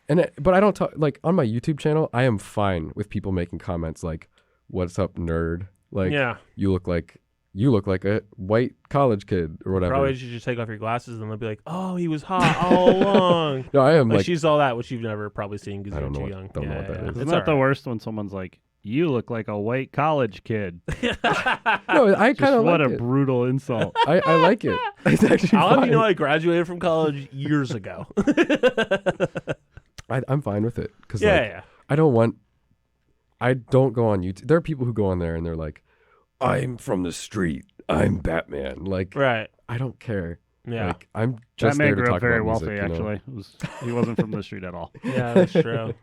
I don't talk like on my YouTube channel. I am fine with people making comments like, "What's up, nerd?" Like, Yeah. you look like a white college kid or whatever. Probably should just take off your glasses and they'll be like, "Oh, he was hot all along." No, I am Like, like she's all that, which you've never probably seen because I you're don't know too what- young. don't know Yeah, what that yeah. is. It's Isn't that the all worst when someone's like, "You look like a white college kid"? no, I Just kind of what like a it. brutal insult. I like it. It's actually I'll have fine. you know I graduated from college years ago. I'm fine with it because Yeah, I don't go on YouTube. There are people who go on there and they're like, "I'm from the street. I'm Batman." Like, right. I don't care. Yeah, Like, I'm just That man there to grew up talk very about wealthy. music, you know? Actually, he wasn't from the street at all. yeah, that's true.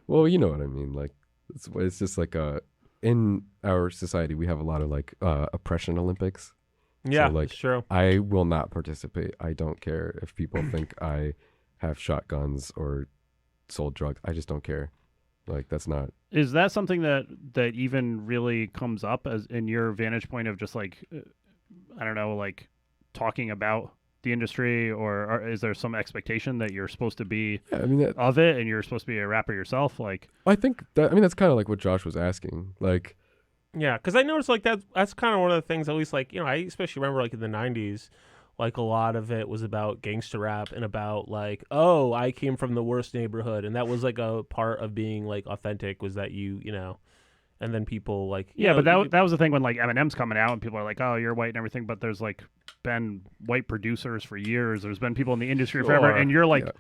Well, you know what I mean. Like, it's just like in our society we have a lot of like oppression Olympics. Yeah, like, that's true. I will not participate. I don't care if people think I have shotguns or sold drugs. I just don't care. Like, that's not. Is that something that even really comes up as in your vantage point of just like, I don't know, like talking about the industry, or is there some expectation that you're supposed to be Yeah, I mean, of it and you're supposed to be a rapper yourself? Like, I think that. I mean, that's kind of like what Josh was asking. Like, Yeah, because I noticed like that's kind of one of the things. At least like I especially remember like in the '90s, like a lot of it was about gangster rap and about like, oh, I came from the worst neighborhood, and that was like a part of being like authentic was that you know, and then people like yeah, know, but that was the thing when like Eminem's coming out and people are like, oh, you're white and everything, but there's like been white producers for years. There's been people in the industry forever, Sure. and you're like. Yeah.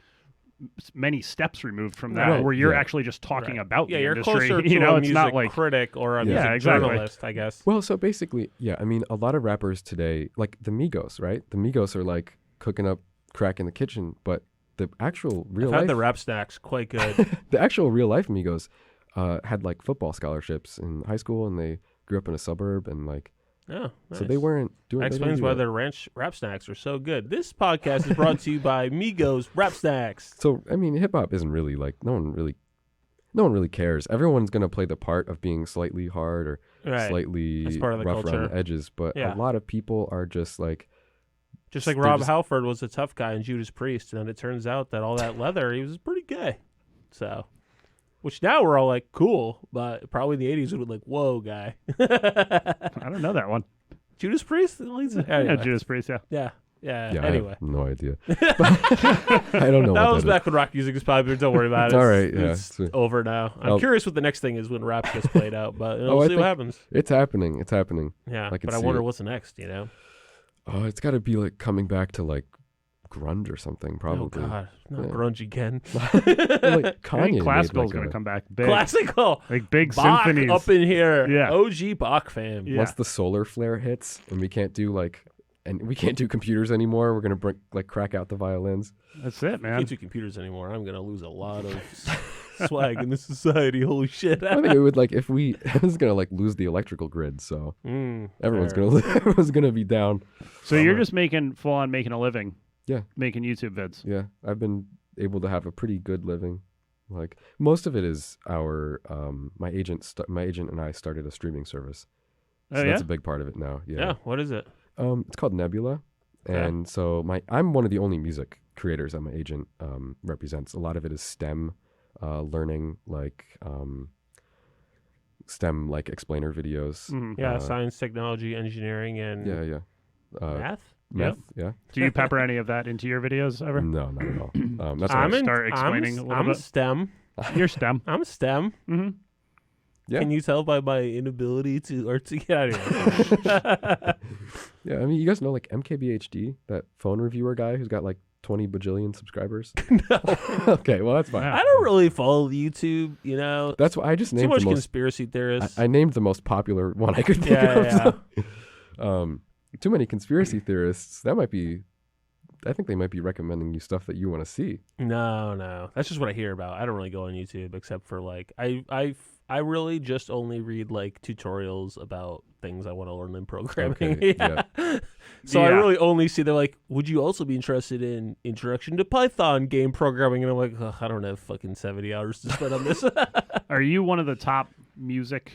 Many steps removed from that, Right. where you're Yeah. actually just talking about yeah, the you're industry. closer to You know, a it's music not like critic or a Yeah, music exactly. journalist, I guess. well, so basically, yeah. I mean, a lot of rappers today, like the Migos, right? The Migos are like cooking up crack in the kitchen, but the actual real I've life, had the rap snacks quite good. the actual real life Migos, had like football scholarships in high school, and they grew up in a suburb, and like Oh, so they nice. weren't doing. That they didn't explains do why that. their ranch rap snacks are so good. This podcast is brought to you by Migos Rap Snacks. So I mean, hip hop isn't really like no one really cares. Everyone's gonna play the part of being slightly hard or Right. slightly That's part of the rough around culture. the edges, but Yeah. a lot of people are just like, Just like they're Rob just- Halford was a tough guy in Judas Priest, and then it turns out that all that leather, he was pretty gay. So Which now we're all like, cool, but probably in the 80s we would like, whoa, guy. I don't know that one. Judas Priest? Anyway. Yeah, Judas Priest, yeah. Yeah. Yeah, Anyway. I have no idea. I don't know. That what was that back when rock music was popular. Don't worry about it. It's all right, yeah. It's over now. I'm curious what the next thing is when rap gets played out, but we'll I see what think happens. It's happening. It's happening. Yeah, I can but I see wonder it. what's next, you know? Oh, it's got to be like coming back to like grunge or something, probably. Oh, God. No, Yeah. grunge again. Like I Kanye think made, classical's like, going to a- come back big. Classical. Like big Bach symphonies. up in here. Yeah. OG Bach fam. Yeah. Once the solar flare hits and we can't do computers anymore, we're gonna crack out the violins. That's it, I man. can't do computers anymore. I'm going to lose a lot of swag in this society. Holy shit. I think it would if we it's gonna lose the electrical grid, so everyone's fair. gonna be down. So you're Bummer. just full on making a living. Yeah. Making YouTube vids. Yeah, I've been able to have a pretty good living. Like most of it is our my agent and I started a streaming service. So Oh, that's yeah? a big part of it now. Yeah. What is it? It's called Nebula, Okay. and so I'm one of the only music creators that my agent represents. A lot of it is STEM learning, STEM explainer videos. Mhm. Yeah, science, technology, engineering, and Yeah. math. Math. Yeah. Do you pepper any of that into your videos ever? No, not at all. That's I'm what start explaining a little I'm bit? STEM. You're STEM. I'm STEM. Mm-hmm. Yeah. Can you tell by my inability to articulate? Yeah, I mean, you guys know MKBHD, that phone reviewer guy who's got 20 bajillion subscribers. No. Okay, well that's fine. Yeah. I don't really follow YouTube, you know. That's why I just Too named much the most. conspiracy theorists. I named the most popular one I could think Yeah, of. yeah. So, too many conspiracy theorists. That might be. I think they might be recommending you stuff that you want to see. No. That's just what I hear about. I don't really go on YouTube except for I really just only read tutorials about things I want to learn in programming. Okay, yeah. So I Yeah. really only see they're would you also be interested in Introduction to Python game programming? And I'm like, ugh, I don't have fucking 70 hours to spend on this. Are you one of the top music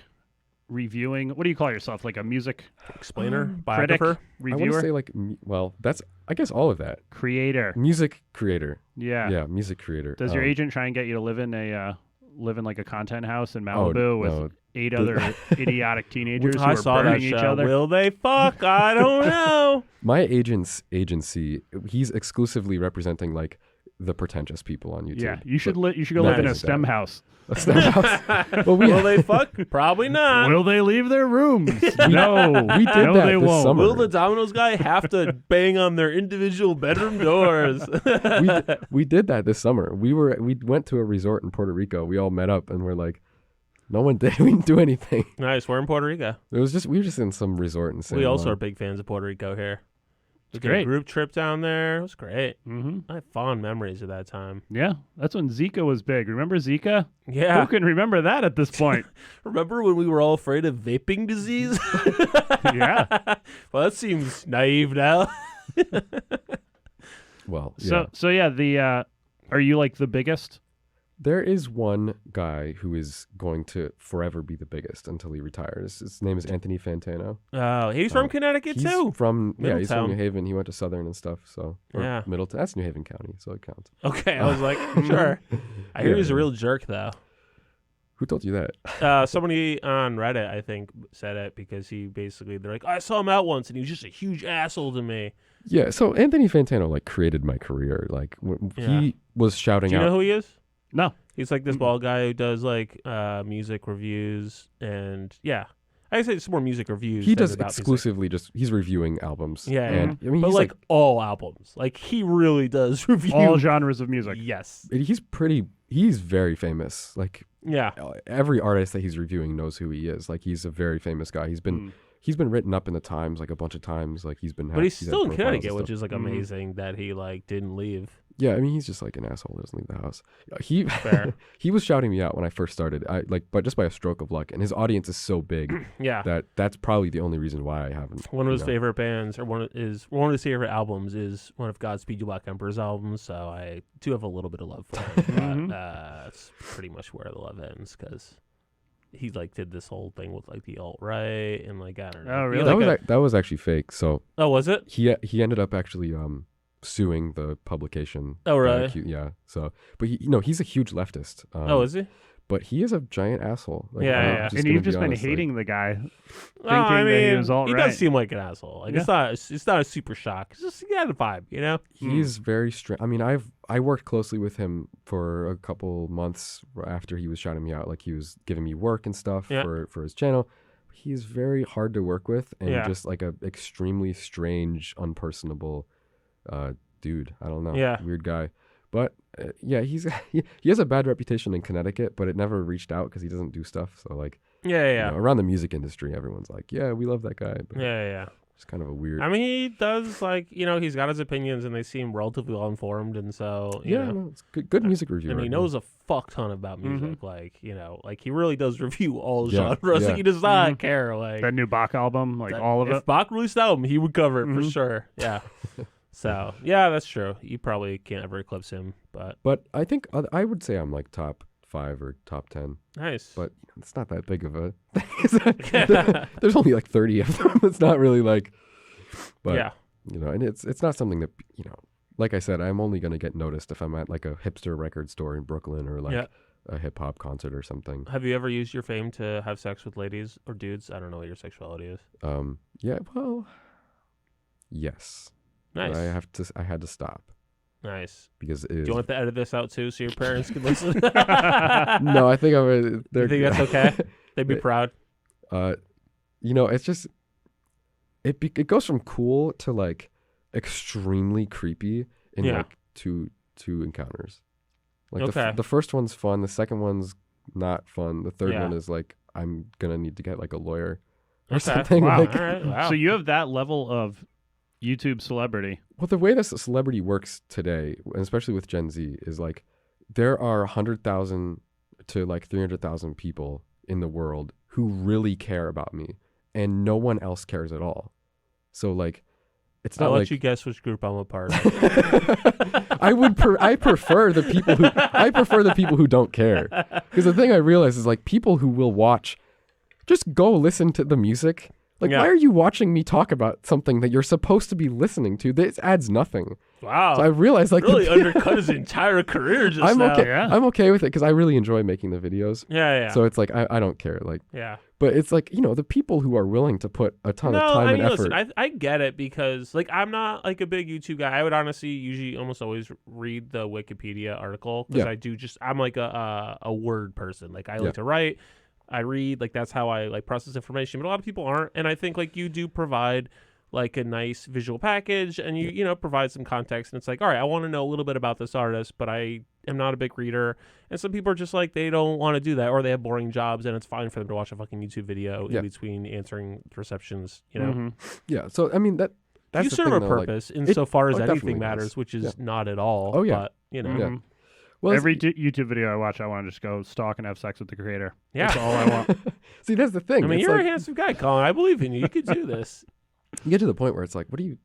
reviewing? What do you call yourself? Like a music Explainer, critic, biographer. I want reviewer, to say that's I guess all of that. creator? Music creator. Yeah. Yeah, music creator. Does your agent try and get you to live in a content house in Malibu with no. 8 other idiotic teenagers who I are saw that burning each show. other? Will they fuck? I don't know. My agent's agency, he's exclusively representing the pretentious people on YouTube. Yeah, you should So- you should go No, live in a it's STEM that. house. a STEM house. Well, Will they fuck? Probably not. Will they leave their rooms? No, we did no, that they this won't. summer. Will the Domino's guy have to bang on their individual bedroom doors? we did that this summer. We went to a resort in Puerto Rico. We all met up and we're like, no one did. We didn't do anything. Nice. We're in Puerto Rico. It was just we were just in some resort in San We also Juan. are big fans of Puerto Rico here. We did great. a group trip down there. It was great. Mm-hmm. I have fond memories of that time. Yeah, that's when Zika was big. Remember Zika? Yeah. Who can remember that at this point? Remember when we were all afraid of vaping disease? Yeah. Well, that seems naive now. Well, yeah. So yeah, are you the biggest? There is one guy who is going to forever be the biggest until he retires. His name is Anthony Fantano. Oh, he's from Connecticut He's too. he's from Middletown. New Haven. He went to Southern and stuff. So or Yeah. Middleton. That's New Haven County, so it counts. Okay, I was like, sure. I hear Yeah, he's a yeah. real jerk though. Who told you that? Somebody on Reddit, I think, said it because they're like, I saw him out once and he was just a huge asshole to me. Yeah. So Anthony Fantano created my career. He was shouting Do you out. know who he is? No. He's this bald guy who does music reviews and yeah. I say it's more music reviews. He than does about music. exclusively he's reviewing albums. Yeah, and I mean but he's all albums. He really does review All genres of music. Yes. he's very famous. Yeah. Every artist that he's reviewing knows who he is. He's a very famous guy. He's been written up in the Times a bunch of times. He's been. But he's had still in profiles Connecticut, and which stuff. is amazing that he didn't leave. Yeah, I mean he's just an asshole. Doesn't leave the house. He Fair. he was shouting me out when I first started. But just by a stroke of luck. And his audience is so big Yeah. that's probably the only reason why I haven't. One of his you know. favorite bands, or one of his favorite albums, is one of Godspeed You Black Emperor's albums. So I do have a little bit of love for him. But that's pretty much where the love ends because he did this whole thing with the alt right and I don't know. Oh, He really? had, That was actually fake. So oh, was it? he ended up actually suing the publication. Oh, really? Yeah. So, but he's a huge leftist. Oh, is he? But he is a giant asshole. Like, Yeah, I'm yeah. And gonna you've be just been honest, like, hating the guy, thinking I mean, that he was all he right. does seem like an asshole. Like it's not a super shock. It's just he had a vibe, you know. He's very strange. I mean, I worked closely with him for a couple months after he was shouting me out. Like he was giving me work and stuff for his channel. He's very hard to work with and just like a extremely strange, unpersonable dude. I don't know. Yeah. Weird guy. But he has a bad reputation in Connecticut, but it never reached out because he doesn't do stuff. So like, you know, around the music industry, everyone's like, yeah, we love that guy. But it's kind of a weird. I mean, he does like, you know, he's got his opinions and they seem relatively well informed, and so you know, no, it's good music reviewer. and he knows a fuck ton about music. Like, you know, like he really does review all Yeah, genres. yeah. Like, he does not care. Like that new Bach album, like all of if it. Bach released an album, he would cover it for sure. Yeah. So yeah, that's true. You probably can't ever eclipse him, But I think I would say I'm like top 5 or top 10. nice. But it's not that big of a there's only like 30 of them. It's not really like, but yeah, you know, and it's not something that, you know, like I said, I'm only going to get noticed if I'm at like a hipster record store in Brooklyn or like a hip hop concert or something. have you ever used your fame to have sex with ladies or dudes? I don't know what your sexuality is. Yeah, well, yes. Nice. But I had to stop Nice. because it Do is. you want to edit this out too so your parents can listen? No, I think You think that's okay? They'd be proud. You know, it's just it goes from cool to like extremely creepy in like two encounters. Like the first one's fun, the second one's not fun, the third one is like I'm gonna need to get like a lawyer or something. Wow. Like, All right. Wow. So you have that level of YouTube celebrity. well, the way this celebrity works today, and especially with Gen Z, is like there are 100,000 to like 300,000 people in the world who really care about me, and no one else cares at all. So like, it's not I'll like let you guess which group I'm a part of. I prefer the people who don't care, because the thing I realize is like people who will watch, just go listen to the music. Like, why are you watching me talk about something that you're supposed to be listening to? This adds nothing. Wow. So I realized like really undercut his entire career just I'm now. okay. Yeah. I'm okay with it because I really enjoy making the videos. Yeah. So it's like I don't care. Like, yeah. but it's like, you know, the people who are willing to put a ton of time and effort. Listen, I get it because like I'm not like a big YouTube guy. I would honestly usually almost always read the Wikipedia article because I'm like a word person. Like I like to write. I read, like that's how I like process information, but a lot of people aren't. And I think like you do provide like a nice visual package and you know, provide some context. And it's like, all right, I want to know a little bit about this artist, but I am not a big reader. And some people are just like, they don't want to do that, or they have boring jobs and it's fine for them to watch a fucking YouTube video in between answering receptions, you know? Yeah. So, I mean, that's you the serve thing, a though, purpose insofar as definitely anything matters, does. which is not at all. Oh, yeah. But, you know. Yeah. Well, Every YouTube video I watch, I want to just go stalk and have sex with the creator. Yeah. That's all I want. see, that's the thing. I mean, It's you're like, a handsome guy, Colin. I believe in you. You could do this. you get to the point where it's like, what do you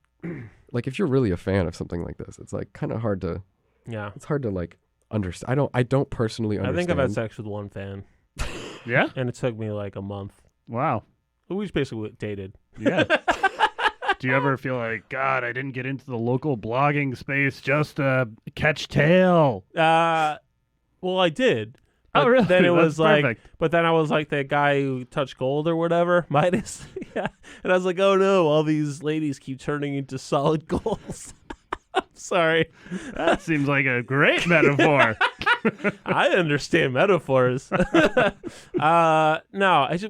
like? If you're really a fan of something like this, it's like kind of hard to. Yeah. It's hard to like understand. I don't personally understand. I think I've had sex with one fan, Yeah? and it took me like a month. Wow. We just basically dated. Yeah. Do you ever feel like, God, I didn't get into the local blogging space just to catch tail? Well, I did. Oh, But really? Then it was That's like, perfect. but then I was like the guy who touched gold or whatever, Midas. Yeah. And I was like, oh no, all these ladies keep turning into solid golds. I'm sorry. That seems like a great metaphor. I understand metaphors. No,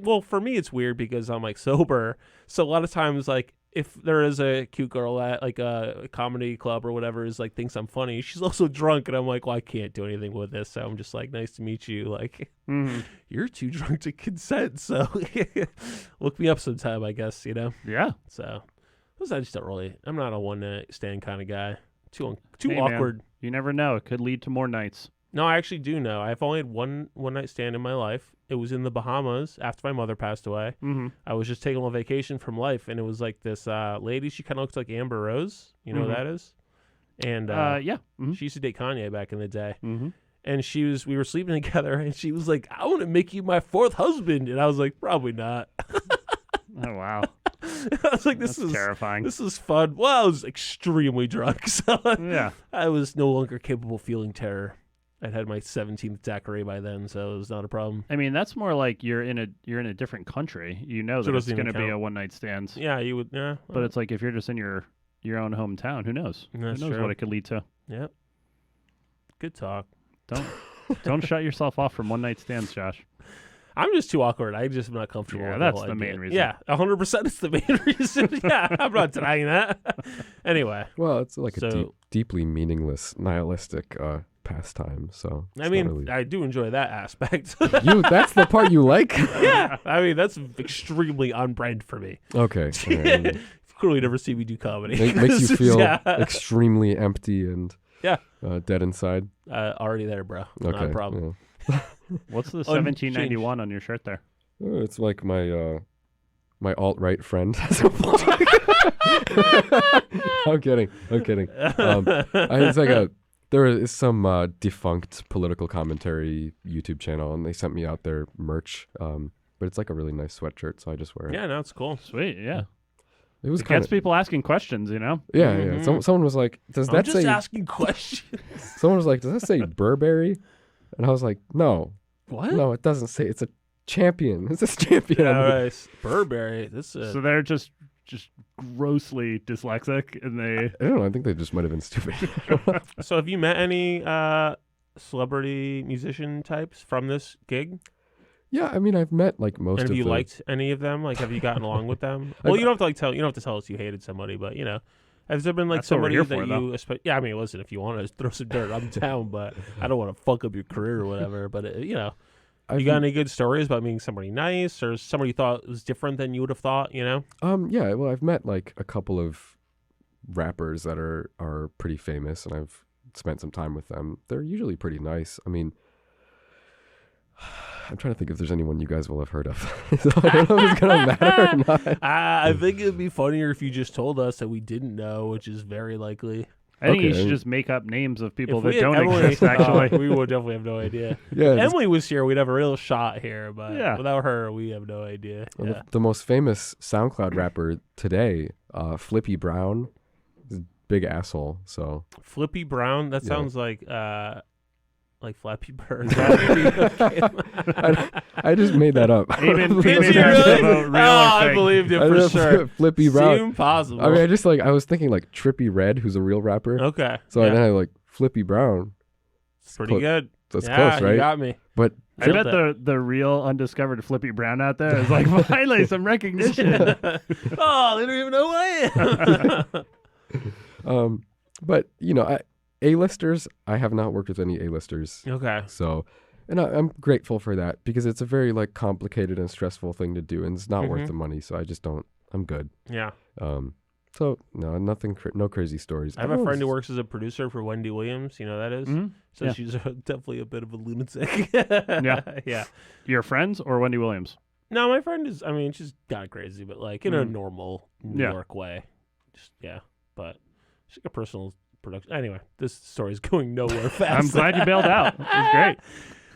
well, for me, it's weird because I'm like sober. So a lot of times, like, if there is a cute girl at like a comedy club or whatever is like thinks I'm funny, she's also drunk, and I'm like, well, I can't do anything with this. So I'm just like, nice to meet you. Like, you're too drunk to consent. So look me up sometime, I guess, you know? Yeah. So I just don't really, I'm not a one night stand kind of guy. Too Hey, awkward. Man, you never know. It could lead to more nights. No, I actually do know. I've only had one night stand in my life. It was in the Bahamas after my mother passed away. Mm-hmm. I was just taking a vacation from life, and it was like this lady. She kind of looks like Amber Rose. You know who that is? And Yeah. Mm-hmm. she used to date Kanye back in the day. Mm-hmm. And we were sleeping together, and she was like, I want to make you my fourth husband. And I was like, probably not. Oh, wow. I was like, this That's is terrifying. This is fun. Well, I was extremely drunk, so Yeah. I was no longer capable of feeling terror. I'd had my 17th daiquiri by then, so it was not a problem. I mean, that's more like you're in a different country. You know So it that it's doesn't going even to be count. a one night stand. Yeah, you would. Yeah, But it's like if you're just in your own hometown, who knows? That's Who knows true. what it could lead to? Yep. Good talk. Don't shut yourself off from one night stands, Josh. I'm just too awkward. I just am not comfortable. Yeah, with that's whole the idea. main reason. Yeah, 100% is the main reason. Yeah, I'm not denying that. Anyway, Well, it's like a So- deeply meaningless, nihilistic pastime. So I it's mean, not really... I do enjoy that aspect. that's the part you like. Yeah, I mean that's extremely on brand for me. Okay. All right. You've clearly never seen me do comedy. Makes you feel Yeah. extremely empty and Yeah. dead inside. Already there, bro. Okay. Not a problem. yeah. What's the 1791 on your shirt there? Oh, it's like my alt-right friend. I'm kidding. It's like there is some defunct political commentary YouTube channel, and they sent me out their merch. But it's like a really nice sweatshirt, so I just wear it. Yeah, no, it's cool. Sweet, yeah. It was It kind gets of people asking questions, you know? yeah. Mhm. Someone was like, "Does I'm that just say?" asking questions. Someone was like, "Does that say Burberry?" And I was like, "No, What? no, it doesn't say. It's a champion. It's a champion." Yeah, right. Burberry. This is So they're just grossly dyslexic, and they I don't know. I think they just might have been stupid. So have you met any celebrity musician types from this gig? Yeah, I mean, I've met like most And of have you the... liked any of them? Like, have you gotten along with them? Well, you don't have to you don't have to tell us you hated somebody, but you know, has there been like That's what we're somebody here that for, you? Yeah, I mean, listen, if you want to throw some dirt, I'm down, but I don't want to fuck up your career or whatever. But you know, I've, you got any good stories about meeting somebody nice or somebody you thought was different than you would have thought? You know? Yeah, well, I've met like a couple of rappers that are pretty famous, and I've spent some time with them. They're usually pretty nice. I mean, I'm trying to think if there's anyone you guys will have heard of. So I don't know if it's gonna matter or not. I think it'd be funnier if you just told us that we didn't know, which is very likely. I think you Okay. should just make up names of people If we that had don't Emily, exist, actually. we would definitely have no idea. Yeah, it's- Emily was here, we'd have a real shot here, but Yeah. without her, we have no idea. well, Yeah. the most famous SoundCloud rapper today, Flippy Brown, is a big asshole. So Flippy Brown, that Yeah. sounds like Flappy Bird. I just made that up. Even Did you Did you really? have a real I thing? believed it I for just- sure. Flippy Brown. Seemed possible. I mean, I was thinking like Trippy Red, who's a real rapper. Okay. So yeah. then I like Flippy Brown. It's pretty clo- good. That's Yeah, close, You right? got me. But I bet the real undiscovered Flippy Brown out there is like, finally, some recognition. Oh, they don't even know who I am. but you know, A-listers, I have not worked with any A-listers. Okay. So, and I'm grateful for that because it's a very like complicated and stressful thing to do, and it's not worth Mhm. the money. So I just don't. I'm good. Yeah. So no, no crazy stories. I have a friend who Everyone's- works as a producer for Wendy Williams. You know who that is? Mhm. So Yeah. she's definitely a bit of a lunatic. Yeah. Yeah. Your friends or Wendy Williams? No, my friend is, I mean, she's kind of crazy, but like in a Mm. normal New Yeah. York way. Just, yeah. But she's like a personal production. Anyway, this story's going nowhere fast. I'm glad you bailed out. It was great.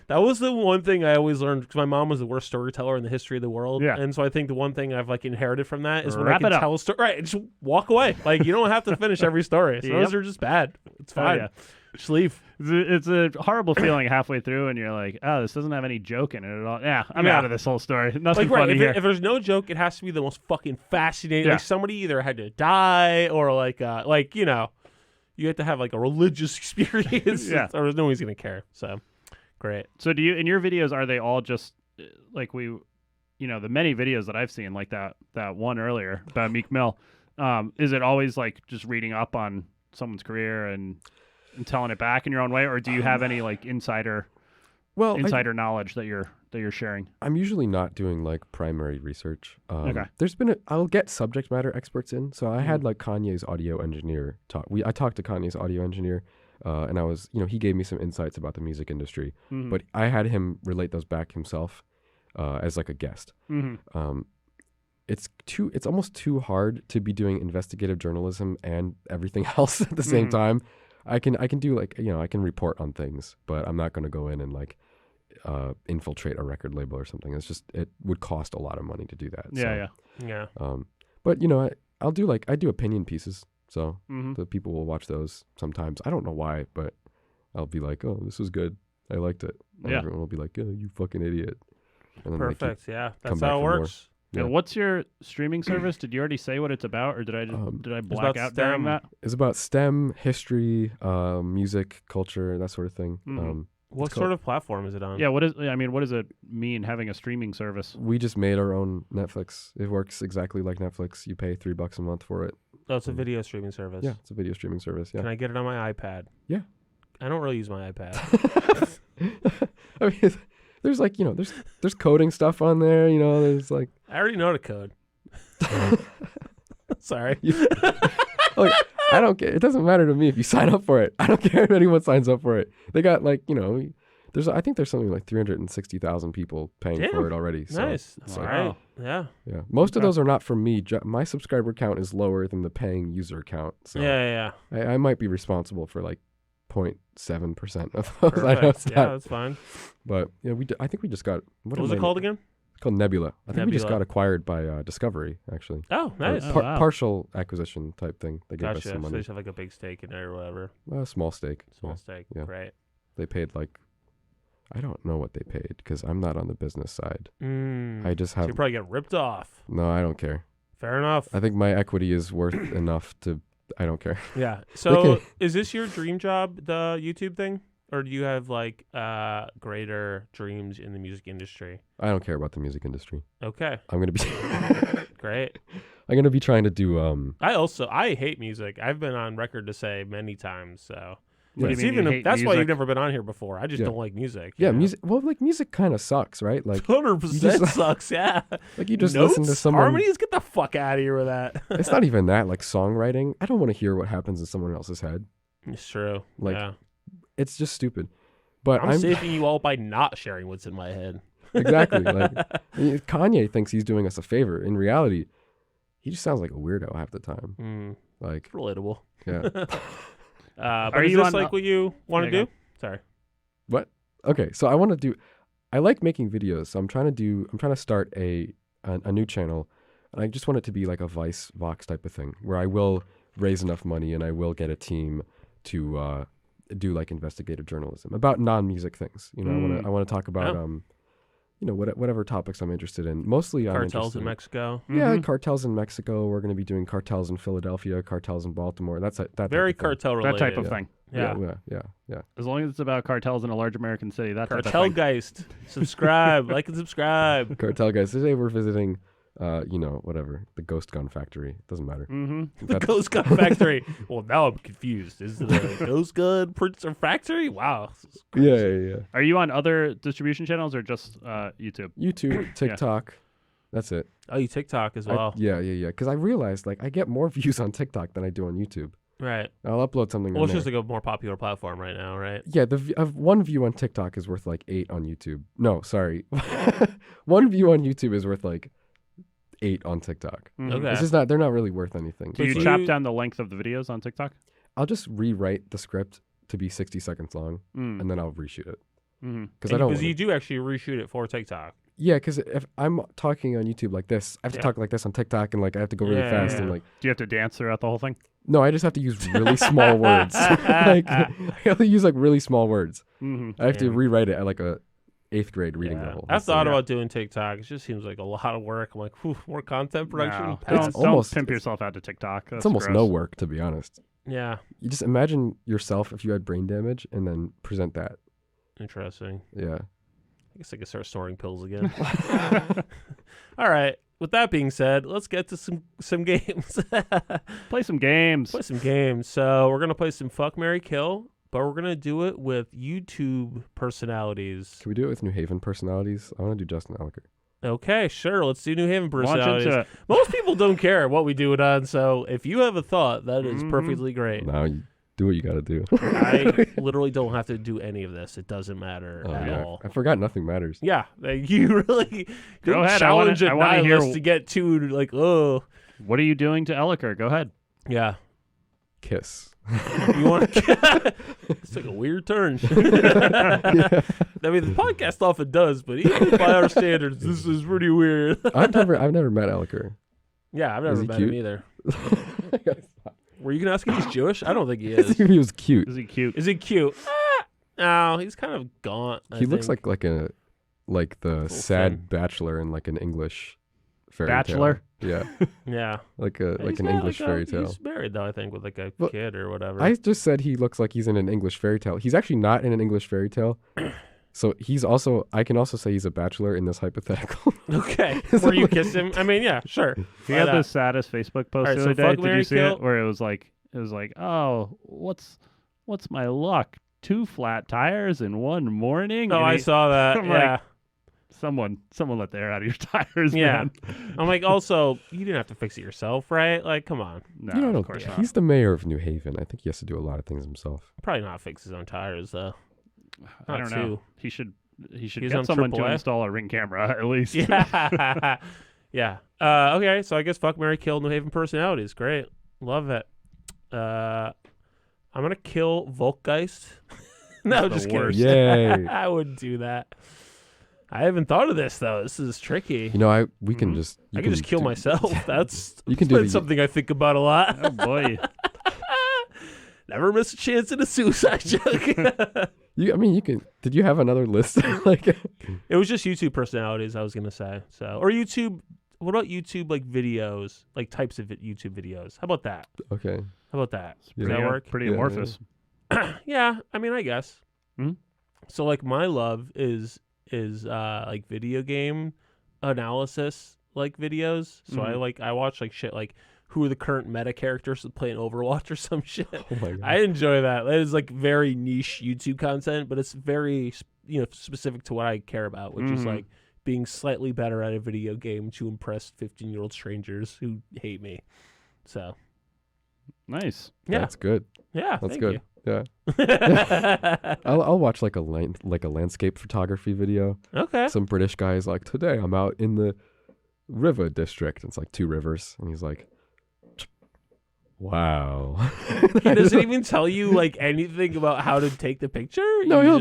That was the one thing I always learned because my mom was the worst storyteller in the history of the world. Yeah. And so I think the one thing I've like inherited from that is when Wrap I it can up. tell a story, right, just walk away. Like you don't have to finish every story. So Yep. those are just bad. It's Oh, fine. yeah. Just leave. It's a horrible feeling halfway through, and you're like, oh, this doesn't have any joke in it at all. Yeah, I'm Yeah. out of this whole story. Nothing Like right, funny here. if there's no joke, it has to be the most fucking fascinating. Yeah. Like somebody either had to die or like you know, you have to have like a religious experience. Yeah. Or nobody's gonna care. So great. So do you, in your videos, are they all just like the many videos that I've seen, like that one earlier about Meek Mill, is it always like just reading up on someone's career and telling it back in your own way, or do you have any like insider knowledge that you're sharing? I'm usually not doing like primary research. Okay. I'll get subject matter experts in. So I had like Kanye's audio engineer talk. I talked to Kanye's audio engineer, and I was, he gave me some insights about the music industry. Mhm. But I had him relate those back himself, as like a guest. Mhm. It's almost too hard to be doing investigative journalism and everything else at the same Mhm. time. I can do like, I can report on things, but I'm not going to go in and like infiltrate a record label or something. It would cost a lot of money to do that. Yeah, So, Yeah. But I do opinion pieces, so Mhm. the people will watch those sometimes. I don't know why, but I'll be like, oh, this was good. I liked it. And Yeah. everyone will be like, oh, you fucking idiot. And then they keep- Perfect. Yeah, come that's back how it for more. works. Yeah. And what's your streaming service? Did you already say what it's about, or did I about black out during STEM. that? It's about STEM, history, music, culture, that sort of thing. Mhm. What It's sort of platform is it on? Yeah. What does it mean having a streaming service? We just made our own Netflix. It works exactly like Netflix. You pay $3 a month for it. Oh, it's a video streaming service. Yeah, it's a video streaming service. Yeah. Can I get it on my iPad? Yeah. I don't really use my iPad. I mean, there's like, there's coding stuff on there, there's like I already know the code. Sorry. Look, I don't care. It doesn't matter to me if you sign up for it. I don't care if anyone signs up for it. They got like, I think there's something like 360,000 people paying Damn. for it already. So, Nice. That's Wow. right. Yeah. yeah. Most of Okay. those are not from me. My subscriber count is lower than the paying user count. So Yeah. I might be responsible for like 0.7% of those. I know it's Perfect. Yeah, not. that's fine. But yeah, I think we just got, What was it called again? It's called Nebula. I think we just Nebula. got acquired by Discovery, actually. Oh, Or nice. Oh, wow. partial acquisition type thing. They gave us Gotcha. some So they money. just have like a big stake in it or whatever. A small stake. Small Yeah. stake. Yeah. Great. They paid like, I don't know what they paid because I'm not on the business side. I just So have, you probably get ripped off. no, I don't care. Fair enough. I think my equity is worth enough to, I don't care. Yeah. So Okay. is this your dream job, the YouTube thing? Or do you have like greater dreams in the music industry? I don't care about the music industry. Okay. I'm going to be, Great. I'm going to be trying to do, I hate music. I've been on record to say many times. So What do It's you mean? even You hate that's why music? you've never been on here before. I just Yeah. don't like music. yeah, you know? music. Well, like music kind of sucks, right? Like, 100% just- sucks. Yeah. like you just Notes, listen to someone. harmonies. Get the fuck out of here with that. It's not even that. Like songwriting, I don't want to hear what happens in someone else's head. It's true. Like, yeah. It's just stupid. But I'm saving you all by not sharing what's in my head. exactly. Like Kanye thinks he's doing us a favor. In reality, he just sounds like a weirdo half the time. Like, Relatable. yeah. But Are is you this on like what you want to Yeah, do? Sorry. Okay, so I like making videos. So I'm trying to start a new channel, and I just want it to be like a Vox type of thing where I will raise enough money and I will get a team to do like investigative journalism about non-music things. I want to talk about whatever topics I'm interested in. Mostly I'm Cartels interested in Mexico. Yeah, Mhm. cartels in Mexico. We're going to be doing cartels in Philadelphia, cartels in Baltimore. That Very type of thing. cartel related. That type of Yeah. thing. Yeah. Yeah. As long as it's about cartels in a large American city, that type of thing. Cartelgeist. Subscribe. Like and subscribe. Cartel guys. Today we're visiting, whatever, the Ghost Gun Factory. Doesn't matter. Mm-hmm. The Ghost Gun Factory. Well, now I'm confused. Is it a Ghost Gun Printer Factory? Wow. This is crazy. Yeah. Are you on other distribution channels or just YouTube? YouTube, TikTok. That's it. Oh, you TikTok as well. Yeah. Because I realized like I get more views on TikTok than I do on YouTube. Right. I'll upload something. Well, on it's there. just like a more popular platform right now, right? Yeah, one view on TikTok is worth like 8 on YouTube. No, sorry. One view on YouTube is worth like 8 on TikTok. Mhm. Okay. It's just not. They're not really worth anything. Do you So chop you- down the length of the videos on TikTok? I'll just rewrite the script to be 60 seconds long, Mm. and then I'll reshoot it Mm-hmm. because I don't. Because wanna- you do actually reshoot it for TikTok. Yeah, because if I'm talking on YouTube like this, I have to Yeah. talk like this on TikTok, and like I have to go really Yeah, fast, yeah. and like Do you have to dance throughout the whole thing? no, I just have to use really small words. Like I have to use like really small words. Mm-hmm. I have to Damn. rewrite it at like a 8th grade reading Yeah. level. I've thought Yeah. about doing TikTok. It just seems like a lot of work. I'm like, whew, more content production. No, Pass. It's don't almost- pimp yourself out to TikTok. That's It's almost gross. no work, to be honest. Yeah. You just imagine yourself if you had brain damage and then present that. Interesting. Yeah. I guess I could start snorting pills again. All right. With that being said, let's get to some games. Play some games. Play some games. So we're gonna play some Fuck, Marry, Kill, but we're gonna do it with YouTube personalities. Can we do it with New Haven personalities? I want to do Justin Alliker. Okay, sure. Let's do New Haven Launch personalities. into it. Most people don't care what we do it on, so if you have a thought, that is Mhm. perfectly great. Now you do what you got to do. I literally don't have to do any of this. It doesn't matter Oh, at yeah. all. I forgot nothing matters. Yeah, like, you really Go don't ahead, challenge I wanna a hear- nihilist to get to like, oh, What are you doing to Elliker? Go ahead. yeah. Kiss. You want to? It's like a weird turn. I mean, the podcast often does, but even by our standards, this is pretty weird. I've never met Alliker. Yeah, I've Is never he met cute? him either. Were you gonna ask if he's Jewish? I don't think he is. he was cute. Is he cute? Is he cute? No, he's kind of gaunt. He looks think. like the Full sad thing. bachelor in like an English fairy Bachelor? tale. Yeah, Yeah. like He's an got, English like, fairy tale. He's married though, I think, with like a Well, kid or whatever. I just said he looks like he's in an English fairy tale. He's actually not in an English fairy tale. So I can also say he's a bachelor in this hypothetical. Okay. Where you kiss him? I mean, yeah, sure. He Why had not? the saddest Facebook post All right, the so other day. fuck, Did marry, you see kill? it? Where it was like, oh, what's my luck? 2 flat tires in one morning. Oh, And I saw that. I'm Yeah. like, someone let the air out of your tires, Yeah. man. I'm like, also, you didn't have to fix it yourself, right? Like, come on. No, You know, of course not. he's the mayor of New Haven. I think he has to do a lot of things himself. Probably not fix his own tires though. I don't not know. too. He should He's get on someone to AAA? install a Ring camera at least. Yeah. Yeah. Okay, so I guess fuck, marry, kill New Haven personalities. Great. Love it. I'm gonna kill Volksgeist. No, the just worst. kidding. Yay. I wouldn't do that. I haven't thought of this though. This is tricky. You know, we can just. I can just kill myself. That's You can do that's something I think about a lot. Oh boy. Never miss a chance at a suicide joke. You can. Did you have another list? Like, It was just YouTube personalities I was gonna say. So, or YouTube. What about YouTube like videos, like types of YouTube videos? How about that? okay. How about that? Does Yeah. that work? Pretty Yeah, amorphous. Yeah, I mean, I guess. Mhm. So like my love is like video game analysis like videos. So Mhm. I watch like shit like who are the current meta characters that play in Overwatch or some shit. Oh my god. I enjoy that. That is like very niche YouTube content, but it's very specific to what I care about, which is Mhm. like being slightly better at a video game to impress 15-year-old strangers who hate me. So Nice. yeah, That's good. yeah, That's thank good. Yeah. you. I'll watch like a landscape photography video. Okay. Some British guy is like, today I'm out in the river district. It's like 2 rivers, and he's like, wow. He doesn't even tell you like anything about how to take the picture. No, You he'll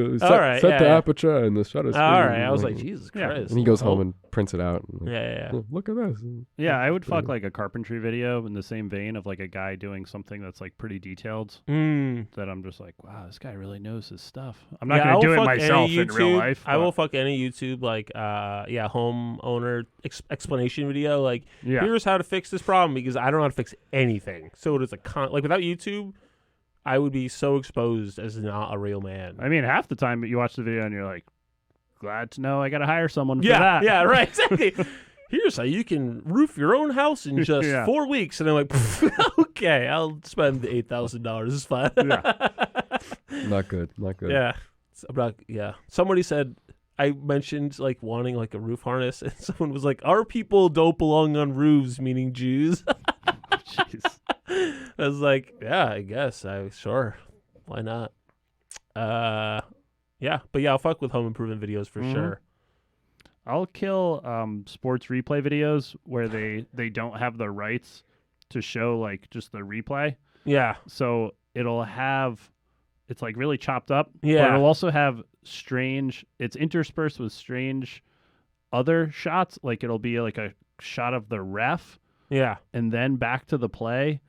just- set, All right, set yeah, the yeah. aperture and the shutter speed. All right, I was and, like, Jesus Yeah. Christ. and he goes Oh. home and prints it out. And like, Yeah. "Oh, look at this. Yeah, I would fuck Yeah. like a carpentry video in the same vein of like a guy doing something that's like pretty detailed. Mm. That I'm just like, wow, this guy really knows his stuff. I'm not Yeah, I gonna will do it fuck myself any in real YouTube- life. I will but fuck any YouTube like homeowner explanation video. Like Yeah. here's how to fix this problem because I don't know how to fix anything. So it is like without YouTube, I would be so exposed as not a real man. I mean, half the time you watch the video and you're like, glad to know I got to hire someone for Yeah, that. yeah, right. Exactly. Here's how you can roof your own house in just Yeah. 4 weeks, and I'm like, okay, I'll spend the $8,000. It's fine. Yeah. Not good. Not good. Yeah. I'm not, yeah. Somebody said I mentioned like wanting like a roof harness, and someone was like, "Our people don't belong on roofs," meaning Jews. Jeez. I was like, yeah, I guess. Sure. Why not? Yeah, but yeah, I'll fuck with home improvement videos for Mhm. sure. I'll kill sports replay videos where they don't have the rights to show like just the replay. Yeah. So it's like really chopped up. Yeah. But it'll also have it's interspersed with strange other shots. Like it'll be like a shot of the ref Yeah. and then back to the play.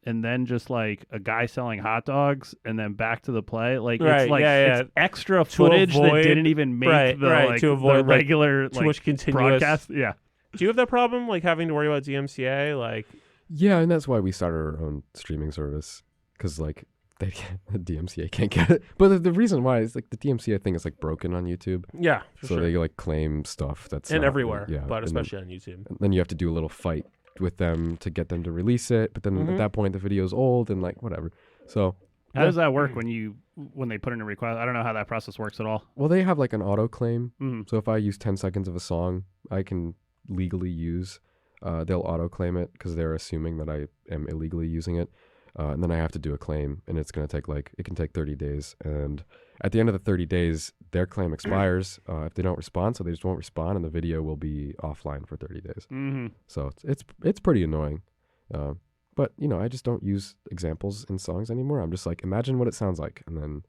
And then just like a guy selling hot dogs, and then back to the play. Like Right, it's like yeah, it's extra footage that avoid- didn't even make right, the right, like to avoid, the like, regular Too like much continuous. broadcast. Yeah, Do you have that problem, like having to worry about DMCA? Like, Yeah, and that's why we started our own streaming service, because like the DMCA can't get it. But the reason why is like the DMCA thing is like broken on YouTube, yeah, for so sure. they like claim stuff that's And not- everywhere, Yeah, but and especially on YouTube. then you have to do a little fight with them to get them to release it. But then Mhm. at that point, the video's old and like whatever. So how does that work when they put in a request? I don't know how that process works at all. well, they have like an auto claim. Mm. So if I use 10 seconds of a song, I can legally use. They'll auto claim it because they're assuming that I am illegally using it. And then I have to do a claim, and it's going to take it can take 30 days. And at the end of the 30 days, their claim expires if they don't respond. So they just won't respond, and the video will be offline for 30 days. Mm-hmm. So it's pretty annoying. But I just don't use examples in songs anymore. I'm just like, imagine what it sounds like, and then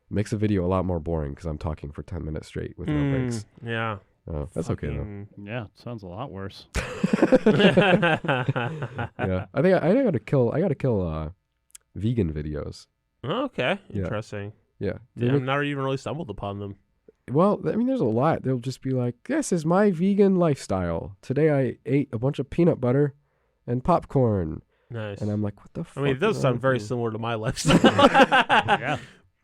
it makes the video a lot more boring because I'm talking for 10 minutes straight with no breaks. Yeah. That's okay though. Fucking- Yeah, sounds a lot worse. Yeah, I gotta kill vegan videos. Okay, Yeah. interesting. Yeah. I've never even really stumbled upon them. Well, I mean, there's a lot. They'll just be like, "This is my vegan lifestyle. Today I ate a bunch of peanut butter and popcorn." Nice. And I'm like, "What the fuck?" I mean, it does sound very similar to my lifestyle. Yeah.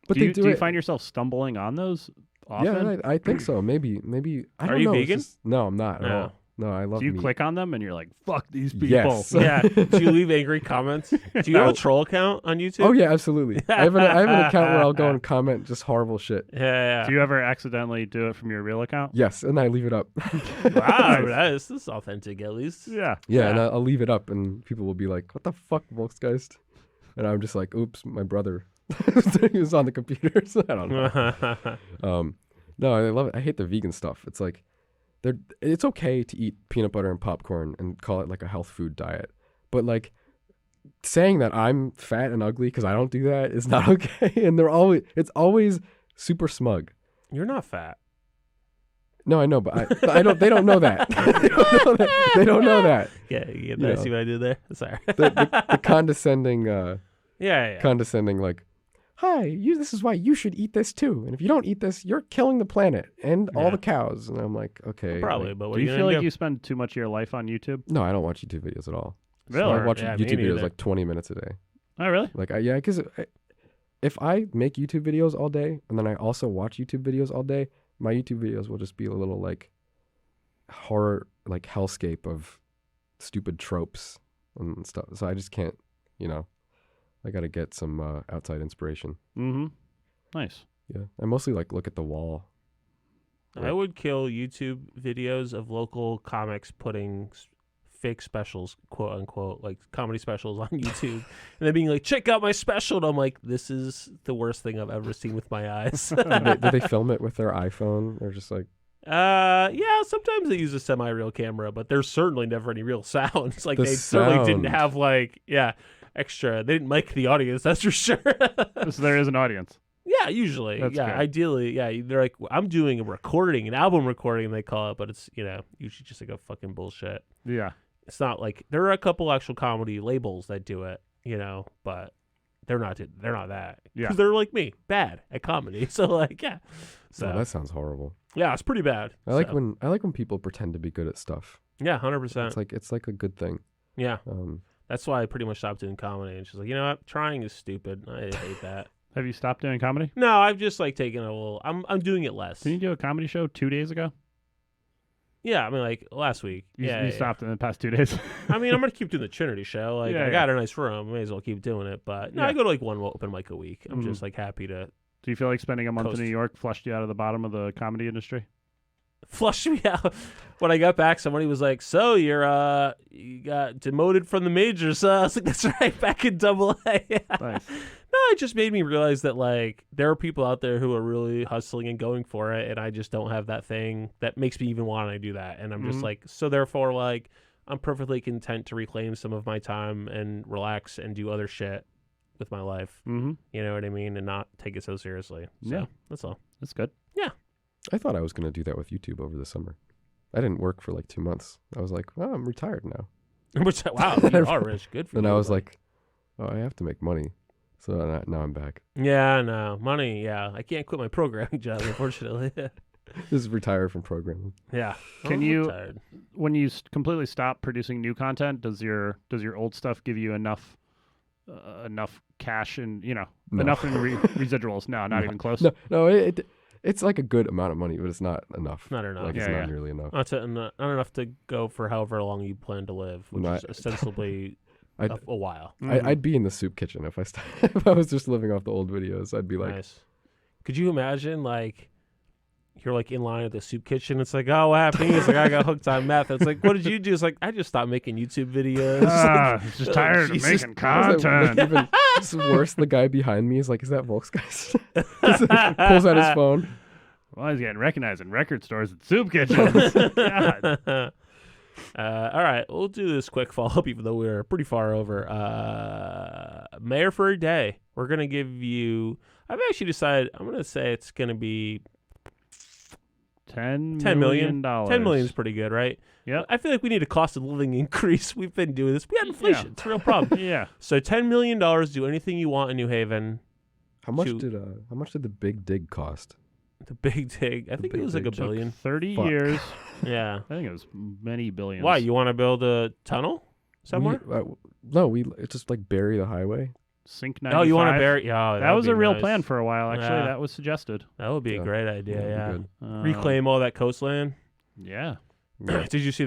But do do you it. find yourself stumbling on those often? Yeah, I think so. Maybe. I don't Are you know. It's vegan? no, I'm not at No. all. No, I love Do you meat. click on them and you're like, fuck these people? Yes. Yeah. Do you leave angry comments? Do you have a troll account on YouTube? Oh yeah, absolutely. I have an account where I'll go and comment just horrible shit. Yeah. Do you ever accidentally do it from your real account? Yes, and I leave it up. Wow, this is authentic at least. Yeah. Yeah, and I'll leave it up, and people will be like, "What the fuck, Volksgeist?" And I'm just like, "Oops, my brother, he was on the computer." So I don't know. No, I love it. I hate the vegan stuff. It's like, it's okay to eat peanut butter and popcorn and call it like a health food diet, but like saying that I'm fat and ugly because I don't do that is not okay. And it's always super smug. You're not fat. No, I know, but I don't. They don't know that. They don't know that. Yeah, I see what I did there. Sorry. The condescending. Yeah. Condescending, like, "Hi, this is why you should eat this too. And if you don't eat this, you're killing the planet and all Yeah. the cows." And I'm like, okay. Probably, like, but what Do are you you feel gonna like do? you spend too much of your life on YouTube? no, I don't watch YouTube videos at all. So Really? I watch Yeah, me YouTube videos neither. like 20 minutes a day. Oh, really? Like, because if I make YouTube videos all day and then I also watch YouTube videos all day, my YouTube videos will just be a little like horror, like hellscape of stupid tropes and stuff. So I just can't, I got to get some outside inspiration. Mm-hmm. Nice. Yeah. I mostly like look at the wall. I would kill YouTube videos of local comics putting fake specials, quote unquote, like comedy specials on YouTube, and then being like, "Check out my special," and I'm like, "This is the worst thing I've ever seen with my eyes." Did they film it with their iPhone? They're just like, Yeah, sometimes they use a semi-real camera, but there's certainly never any real sounds. Like The they certainly didn't sound. have extra. They didn't mic the audience, that's for sure. So there is an audience. Yeah, usually. That's yeah, good. ideally. Yeah, they're like, "I'm doing a recording, an album recording," they call it, but it's usually just like a fucking bullshit. Yeah. It's not like there are a couple actual comedy labels that do it, but they're not that. Yeah. Because they're like me, bad at comedy. So like, yeah. So "Oh, that sounds horrible." yeah, it's pretty bad. I like when people pretend to be good at stuff. Yeah, 100%. It's like a good thing. Yeah. Um, That's why I pretty much stopped doing comedy. And she's like, "You know what? Trying is stupid. I hate that." Have you stopped doing comedy? No, I've just like taken a little. I'm doing it less. Didn't you do a comedy show 2 days ago? Yeah, I mean like last week. You stopped in the past 2 days. I mean, I'm gonna keep doing the Trinity show. Like Yeah, I got a nice room. May as well keep doing it. But no, I Yeah. go to like one open mic a week. I'm Mhm. just like happy to Do you feel like spending a month Coast. in New York flushed you out of the bottom of the comedy industry? flush me out. When I got back, somebody was like, "So you got demoted from the majors?" I was like, "That's right, back in Double A." Nice. No, it just made me realize that like there are people out there who are really hustling and going for it, and I just don't have that thing that makes me even want to do that. And I'm just Mhm. like, so therefore, like I'm perfectly content to reclaim some of my time and relax and do other shit with my life. Mm-hmm. You know what I mean? And not take it so seriously. So Yeah. that's all. That's good. I thought I was going to do that with YouTube over the summer. I didn't work for like 2 months. I was like, "Well, I'm retired now." Which wow, you are rich. Good for you. Then I was like, "Oh, I have to make money." So now I'm back. yeah, no money. Yeah, I can't quit my programming job, unfortunately. Just retired from programming. Yeah. Can I'm you- retired. When you completely stop producing new content, does your old stuff give you enough cash and No. enough in residuals? No, not No. even close. No, it's like a good amount of money, but it's not enough. Not enough. Like it's Yeah, not yeah. nearly enough. Not enough to go for however long you plan to live, which No, is ostensibly I'd- a while. Mhm. I'd be in the soup kitchen if if I was just living off the old videos. I'd be like, Nice. Could you imagine like you're like in line at the soup kitchen? It's like, "Oh, what happened?" It's like, "I got hooked on meth." It's like, "What did you do?" It's like, "I just stopped making YouTube videos." Just tired of Jesus. making I was like, content. even it's worse. The guy behind me is like, "Is that Volksgeist?" Pulls out his phone. Well, he's getting recognized in record stores and soup kitchens. God. All right, we'll do this quick follow-up, even though we're pretty far over. Mayor for a day. We're going to give you... I've actually decided, I'm going to say it's going to be $10 $10 million. million. 10 million is pretty good, right? Yep. I feel like we need a cost of living increase. We've been doing this. We had inflation. Yeah. It's a real problem. Yeah. So $10 million, do anything you want in New Haven. How much did the Big Dig cost? The Big Dig. I think it was like $1 billion. 30 Fuck. years. Yeah. I think it was many billions. Why? You want to build a tunnel somewhere? It's just like bury the highway. Sink 95. Oh, you want to bury? Yeah, that was a real nice. plan for a while. Actually, Yeah. that was suggested. That would be a great idea. that'd be Yeah. good. Reclaim all that coastland. Yeah. Yeah. Did you see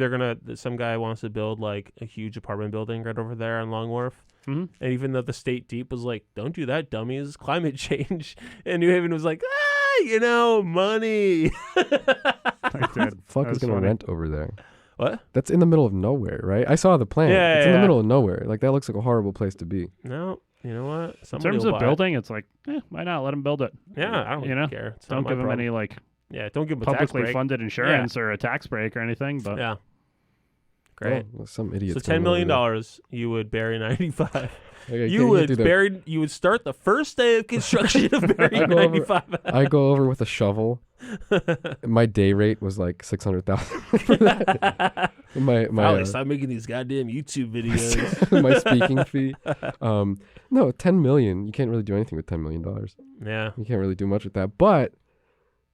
some guy wants to build like a huge apartment building right over there on Long Wharf? Mm-hmm. And even though the state deep was like, don't do that, dummies, climate change. And New Haven was like, money. The fuck is going to rent over there? What? That's in the middle of nowhere, right? I saw the plan. Yeah, it's in the yeah. middle of nowhere. Like, that looks like a horrible place to be. No, you know what? In Somebody terms will of buy it. building, it's like, why not? Let them build it. Yeah, I don't You know? care. It's Don't not my give them problem. any like Don't give them a tax publicly break. funded insurance or a tax break or anything. But Yeah. Great. Oh, some idiots. So $10 million, you would bury 95. Okay, You would start the first day of construction of burying 95. I go over with a shovel. My day rate was like 600,000. my Probably stop making these goddamn YouTube videos. my speaking fee. No, 10 million. You can't really do anything with $10 million. Yeah. You can't really do much with that. But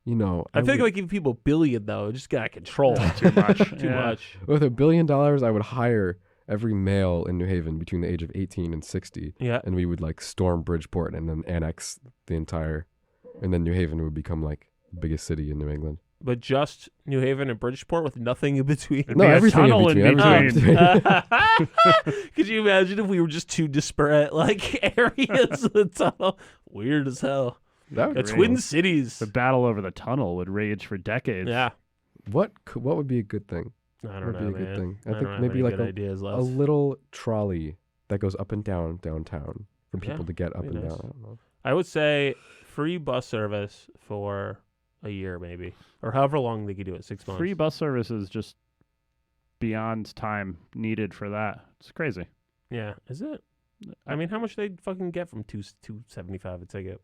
I feel like giving people $1 billion though, just got control. too much. Too much. with $1 billion, I would hire every male in New Haven between the age of 18 and 60. Yeah. And we would like storm Bridgeport and then annex the entire, and then New Haven would become like the biggest city in New England. But just New Haven and Bridgeport with nothing in between. It'd No, be a everything in tunnel between. Everything in between. Could you imagine if we were just two disparate like areas of the tunnel? Weird as hell. That would The be Twin cool. Cities. The battle over the tunnel would rage for decades. Yeah. What would be a good thing? I Would don't know, be a good man. thing. I I think don't have maybe any like good ideas a left. little trolley that goes up and down downtown for people Yeah, to get up that'd and be down. nice. I don't know. I would say free bus service for a year maybe. Or however long they could do it, 6 months. Free bus service is just beyond time needed for that. It's crazy. Yeah. Is it? I mean, how much they fucking get from $2.75 a ticket?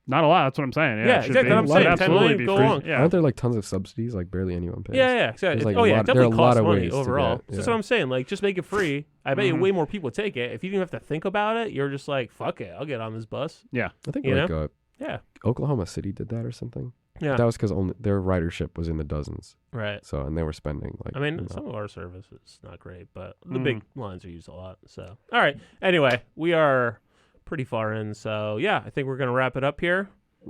Not a lot. That's what I'm saying. Yeah, it should exactly be. what I'm It should saying. 10 absolutely million, be go free. along. Yeah. Aren't there like tons of subsidies? Like barely anyone pays. Yeah, exactly. There's, like, Oh a yeah, lot- it there are definitely a lot costs of money ways to overall. get- That's yeah. what I'm saying. Like, just make it free. I bet you Mhm. way more people take it. If you didn't have to think about it, you're just like, fuck it, I'll get on this bus. Yeah. I think You like Yeah. Oklahoma City did that or something. Yeah. That was because only their ridership was in the dozens. Right. So and they were spending like. I mean, you know. some of our service is not great, but the big lines are used a lot. So, all right. Anyway, we are pretty far in. So, yeah, I think we're going to wrap it up here.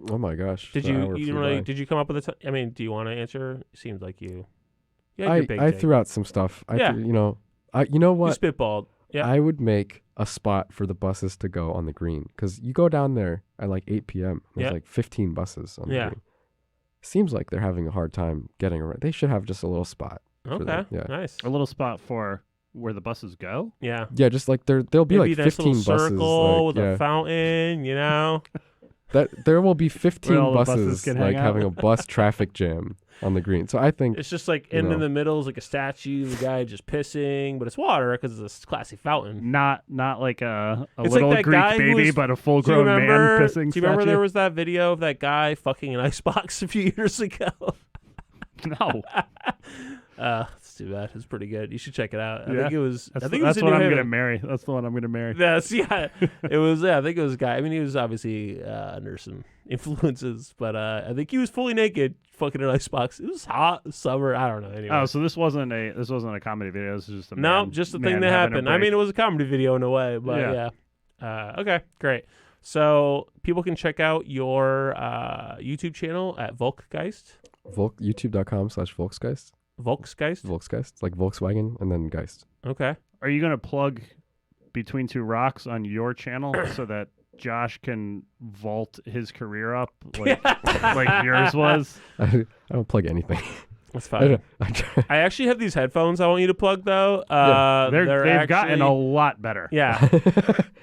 Oh my gosh! Did the you hour didn't flew really? by. Did you come up with a? I mean, do you want to answer? Seems like you. Yeah, I threw out some stuff. Yeah. You know what? You spitballed. Yeah. I would make a spot for the buses to go on the green because you go down there at like 8 p.m. There's Yeah. like 15 buses on the Yeah. green. Seems like they're having a hard time getting around. They should have just a little spot. for Okay. them. Yeah. Nice. A little spot for where the buses go. Yeah. Yeah, just like there'll be Maybe like a nice 15 little buses. circle Like, with yeah. a fountain. You know. That there will be 15 Where all the buses buses can like hang out. having a bus traffic jam on the green. So I think It's just like You in know. the middle is like a statue, the guy just pissing, but it's water because it's a classy fountain. Not like a It's like little that guy Greek who baby, was- but a Do you full-grown man remember? pissing Do you remember statue. there was that video of that guy fucking an icebox a few years ago? No. It's too bad. It's pretty good. You should check it out. I Yeah. think it was. That's, I think it was that's in what New I'm Haven. gonna marry. That's the one I'm gonna marry. That's yeah. It was. Yeah, I think it was a guy. I mean, he was obviously under some influences, but I think he was fully naked, fucking an icebox. It was hot summer. I don't know. Anyway. Oh, so this wasn't a comedy video. This is just a No, man, just the man thing that having a happened. I break. mean, it was a comedy video in a way, but yeah. Okay, great. So people can check out your YouTube channel at Volksgeist. YouTube.com/Volksgeist. Volksgeist. Volksgeist, like Volkswagen and then Geist. Okay. Are you gonna plug Between Two Rocks on your channel so that Josh can vault his career up like yours was? I don't plug anything. That's I fine. don't- I try- I actually have these headphones I want you to plug though. They've gotten a lot better. Yeah, they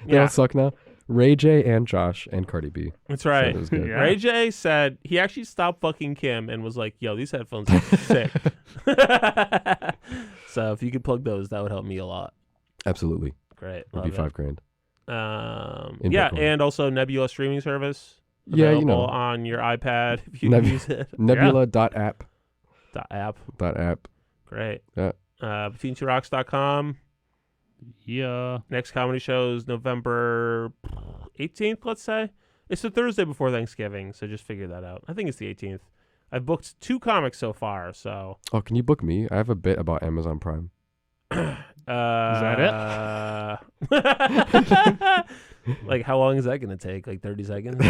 Yeah. don't suck now. Ray J and Josh and Cardi B. that's right. So it was good. Yeah. Ray J said he actually stopped fucking Kim and was like, "Yo, these headphones are sick." So if you could plug those, that would help me a lot. Absolutely. Great. Would Love be it. $5,000. In Yeah, Bitcoin. and also Nebula streaming service. Yeah, you available know. on your iPad if you Neb- use it. Nebula.app. App. Great. Yeah. BetweenTwoRocks.com. Yeah. Next comedy show is November 18th, let's say. It's the Thursday before Thanksgiving, so just figure that out. I think it's the 18th. I've booked 2 comics so far, so. Oh, can you book me? I have a bit about Amazon Prime. Is that it? Like, how long is that going to take? Like 30 seconds?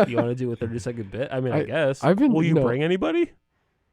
You want to do a 30-second bit? I mean, I guess. Will you bring anybody?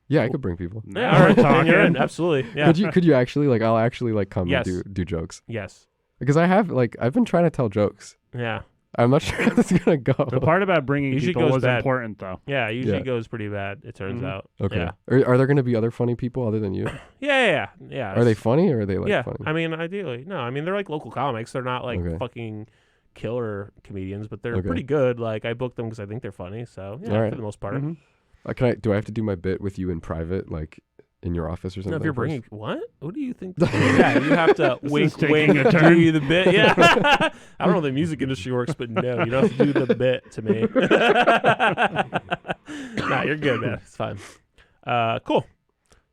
Yeah, I could bring people. Yeah, all right, then you're in. Absolutely. Yeah. Could you actually like? I'll actually like come Yes. and do jokes. Yes. Because I've been trying to tell jokes. Yeah. I'm not sure how this is gonna go. The part about bringing Usually people goes was bad. important, though. Yeah, usually goes pretty bad, it turns out. Okay. Yeah. Are there gonna be other funny people other than you? Yeah. Are they funny or are they like funny? I mean, ideally. No, I mean, they're like local comics. They're not like fucking killer comedians, but they're pretty good. Like, I booked them because I think they're funny. So, yeah, for the most part. Mm-hmm. Do I have to do my bit with you in private, like in your office or something? No, if you're first? bringing what? What do you think? Yeah, you have to wink, taking a do turn. you the bit. Yeah, I don't know how the music industry works, but no, you don't have to do the bit to me. Nah, you're good, man. It's fine. Cool.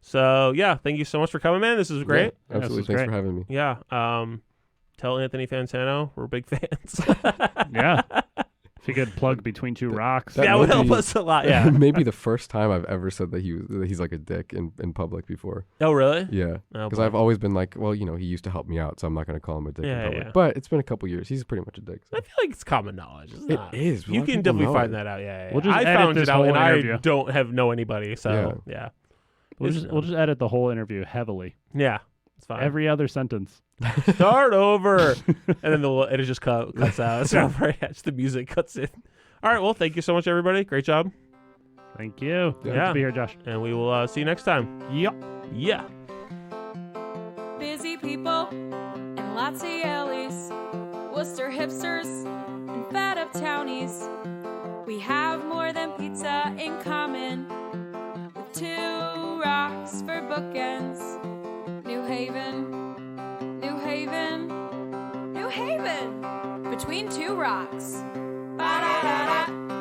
So yeah, thank you so much for coming, man. This is great. Yeah, absolutely. this is Thanks great. for having me. Yeah. Tell Anthony Fantano we're big fans. Yeah. If you could plug Between Two Rocks. That That would would help be- us a lot. Yeah. Maybe the first time I've ever said that he's like a dick in public before. Oh, really? Yeah. Oh, Because boy. I've always been like, well, he used to help me out, so I'm not going to call him a dick Yeah, in public. yeah. But it's been a couple years. He's pretty much a dick. So. I feel like it's common knowledge. It's It not. is. A You lot of can people definitely know find it. that out. Yeah. We'll just I edit found this it out, whole and interview. I don't know anybody. So yeah. We'll just edit the whole interview heavily. Yeah. It's fine. Every other sentence. Start over, and then it just cuts out. So just the music cuts in. All right. Well, thank you so much, everybody. Great job, Thank you. Good Yeah. to be here, Josh. and we will see you next time. Yep. Yeah. Busy people and lots of yellies, Worcester hipsters and fed up townies. We have more than pizza in common, with 2 rocks for bookends. New Haven, New Haven, New Haven, between 2 rocks. Ba-da-da-da.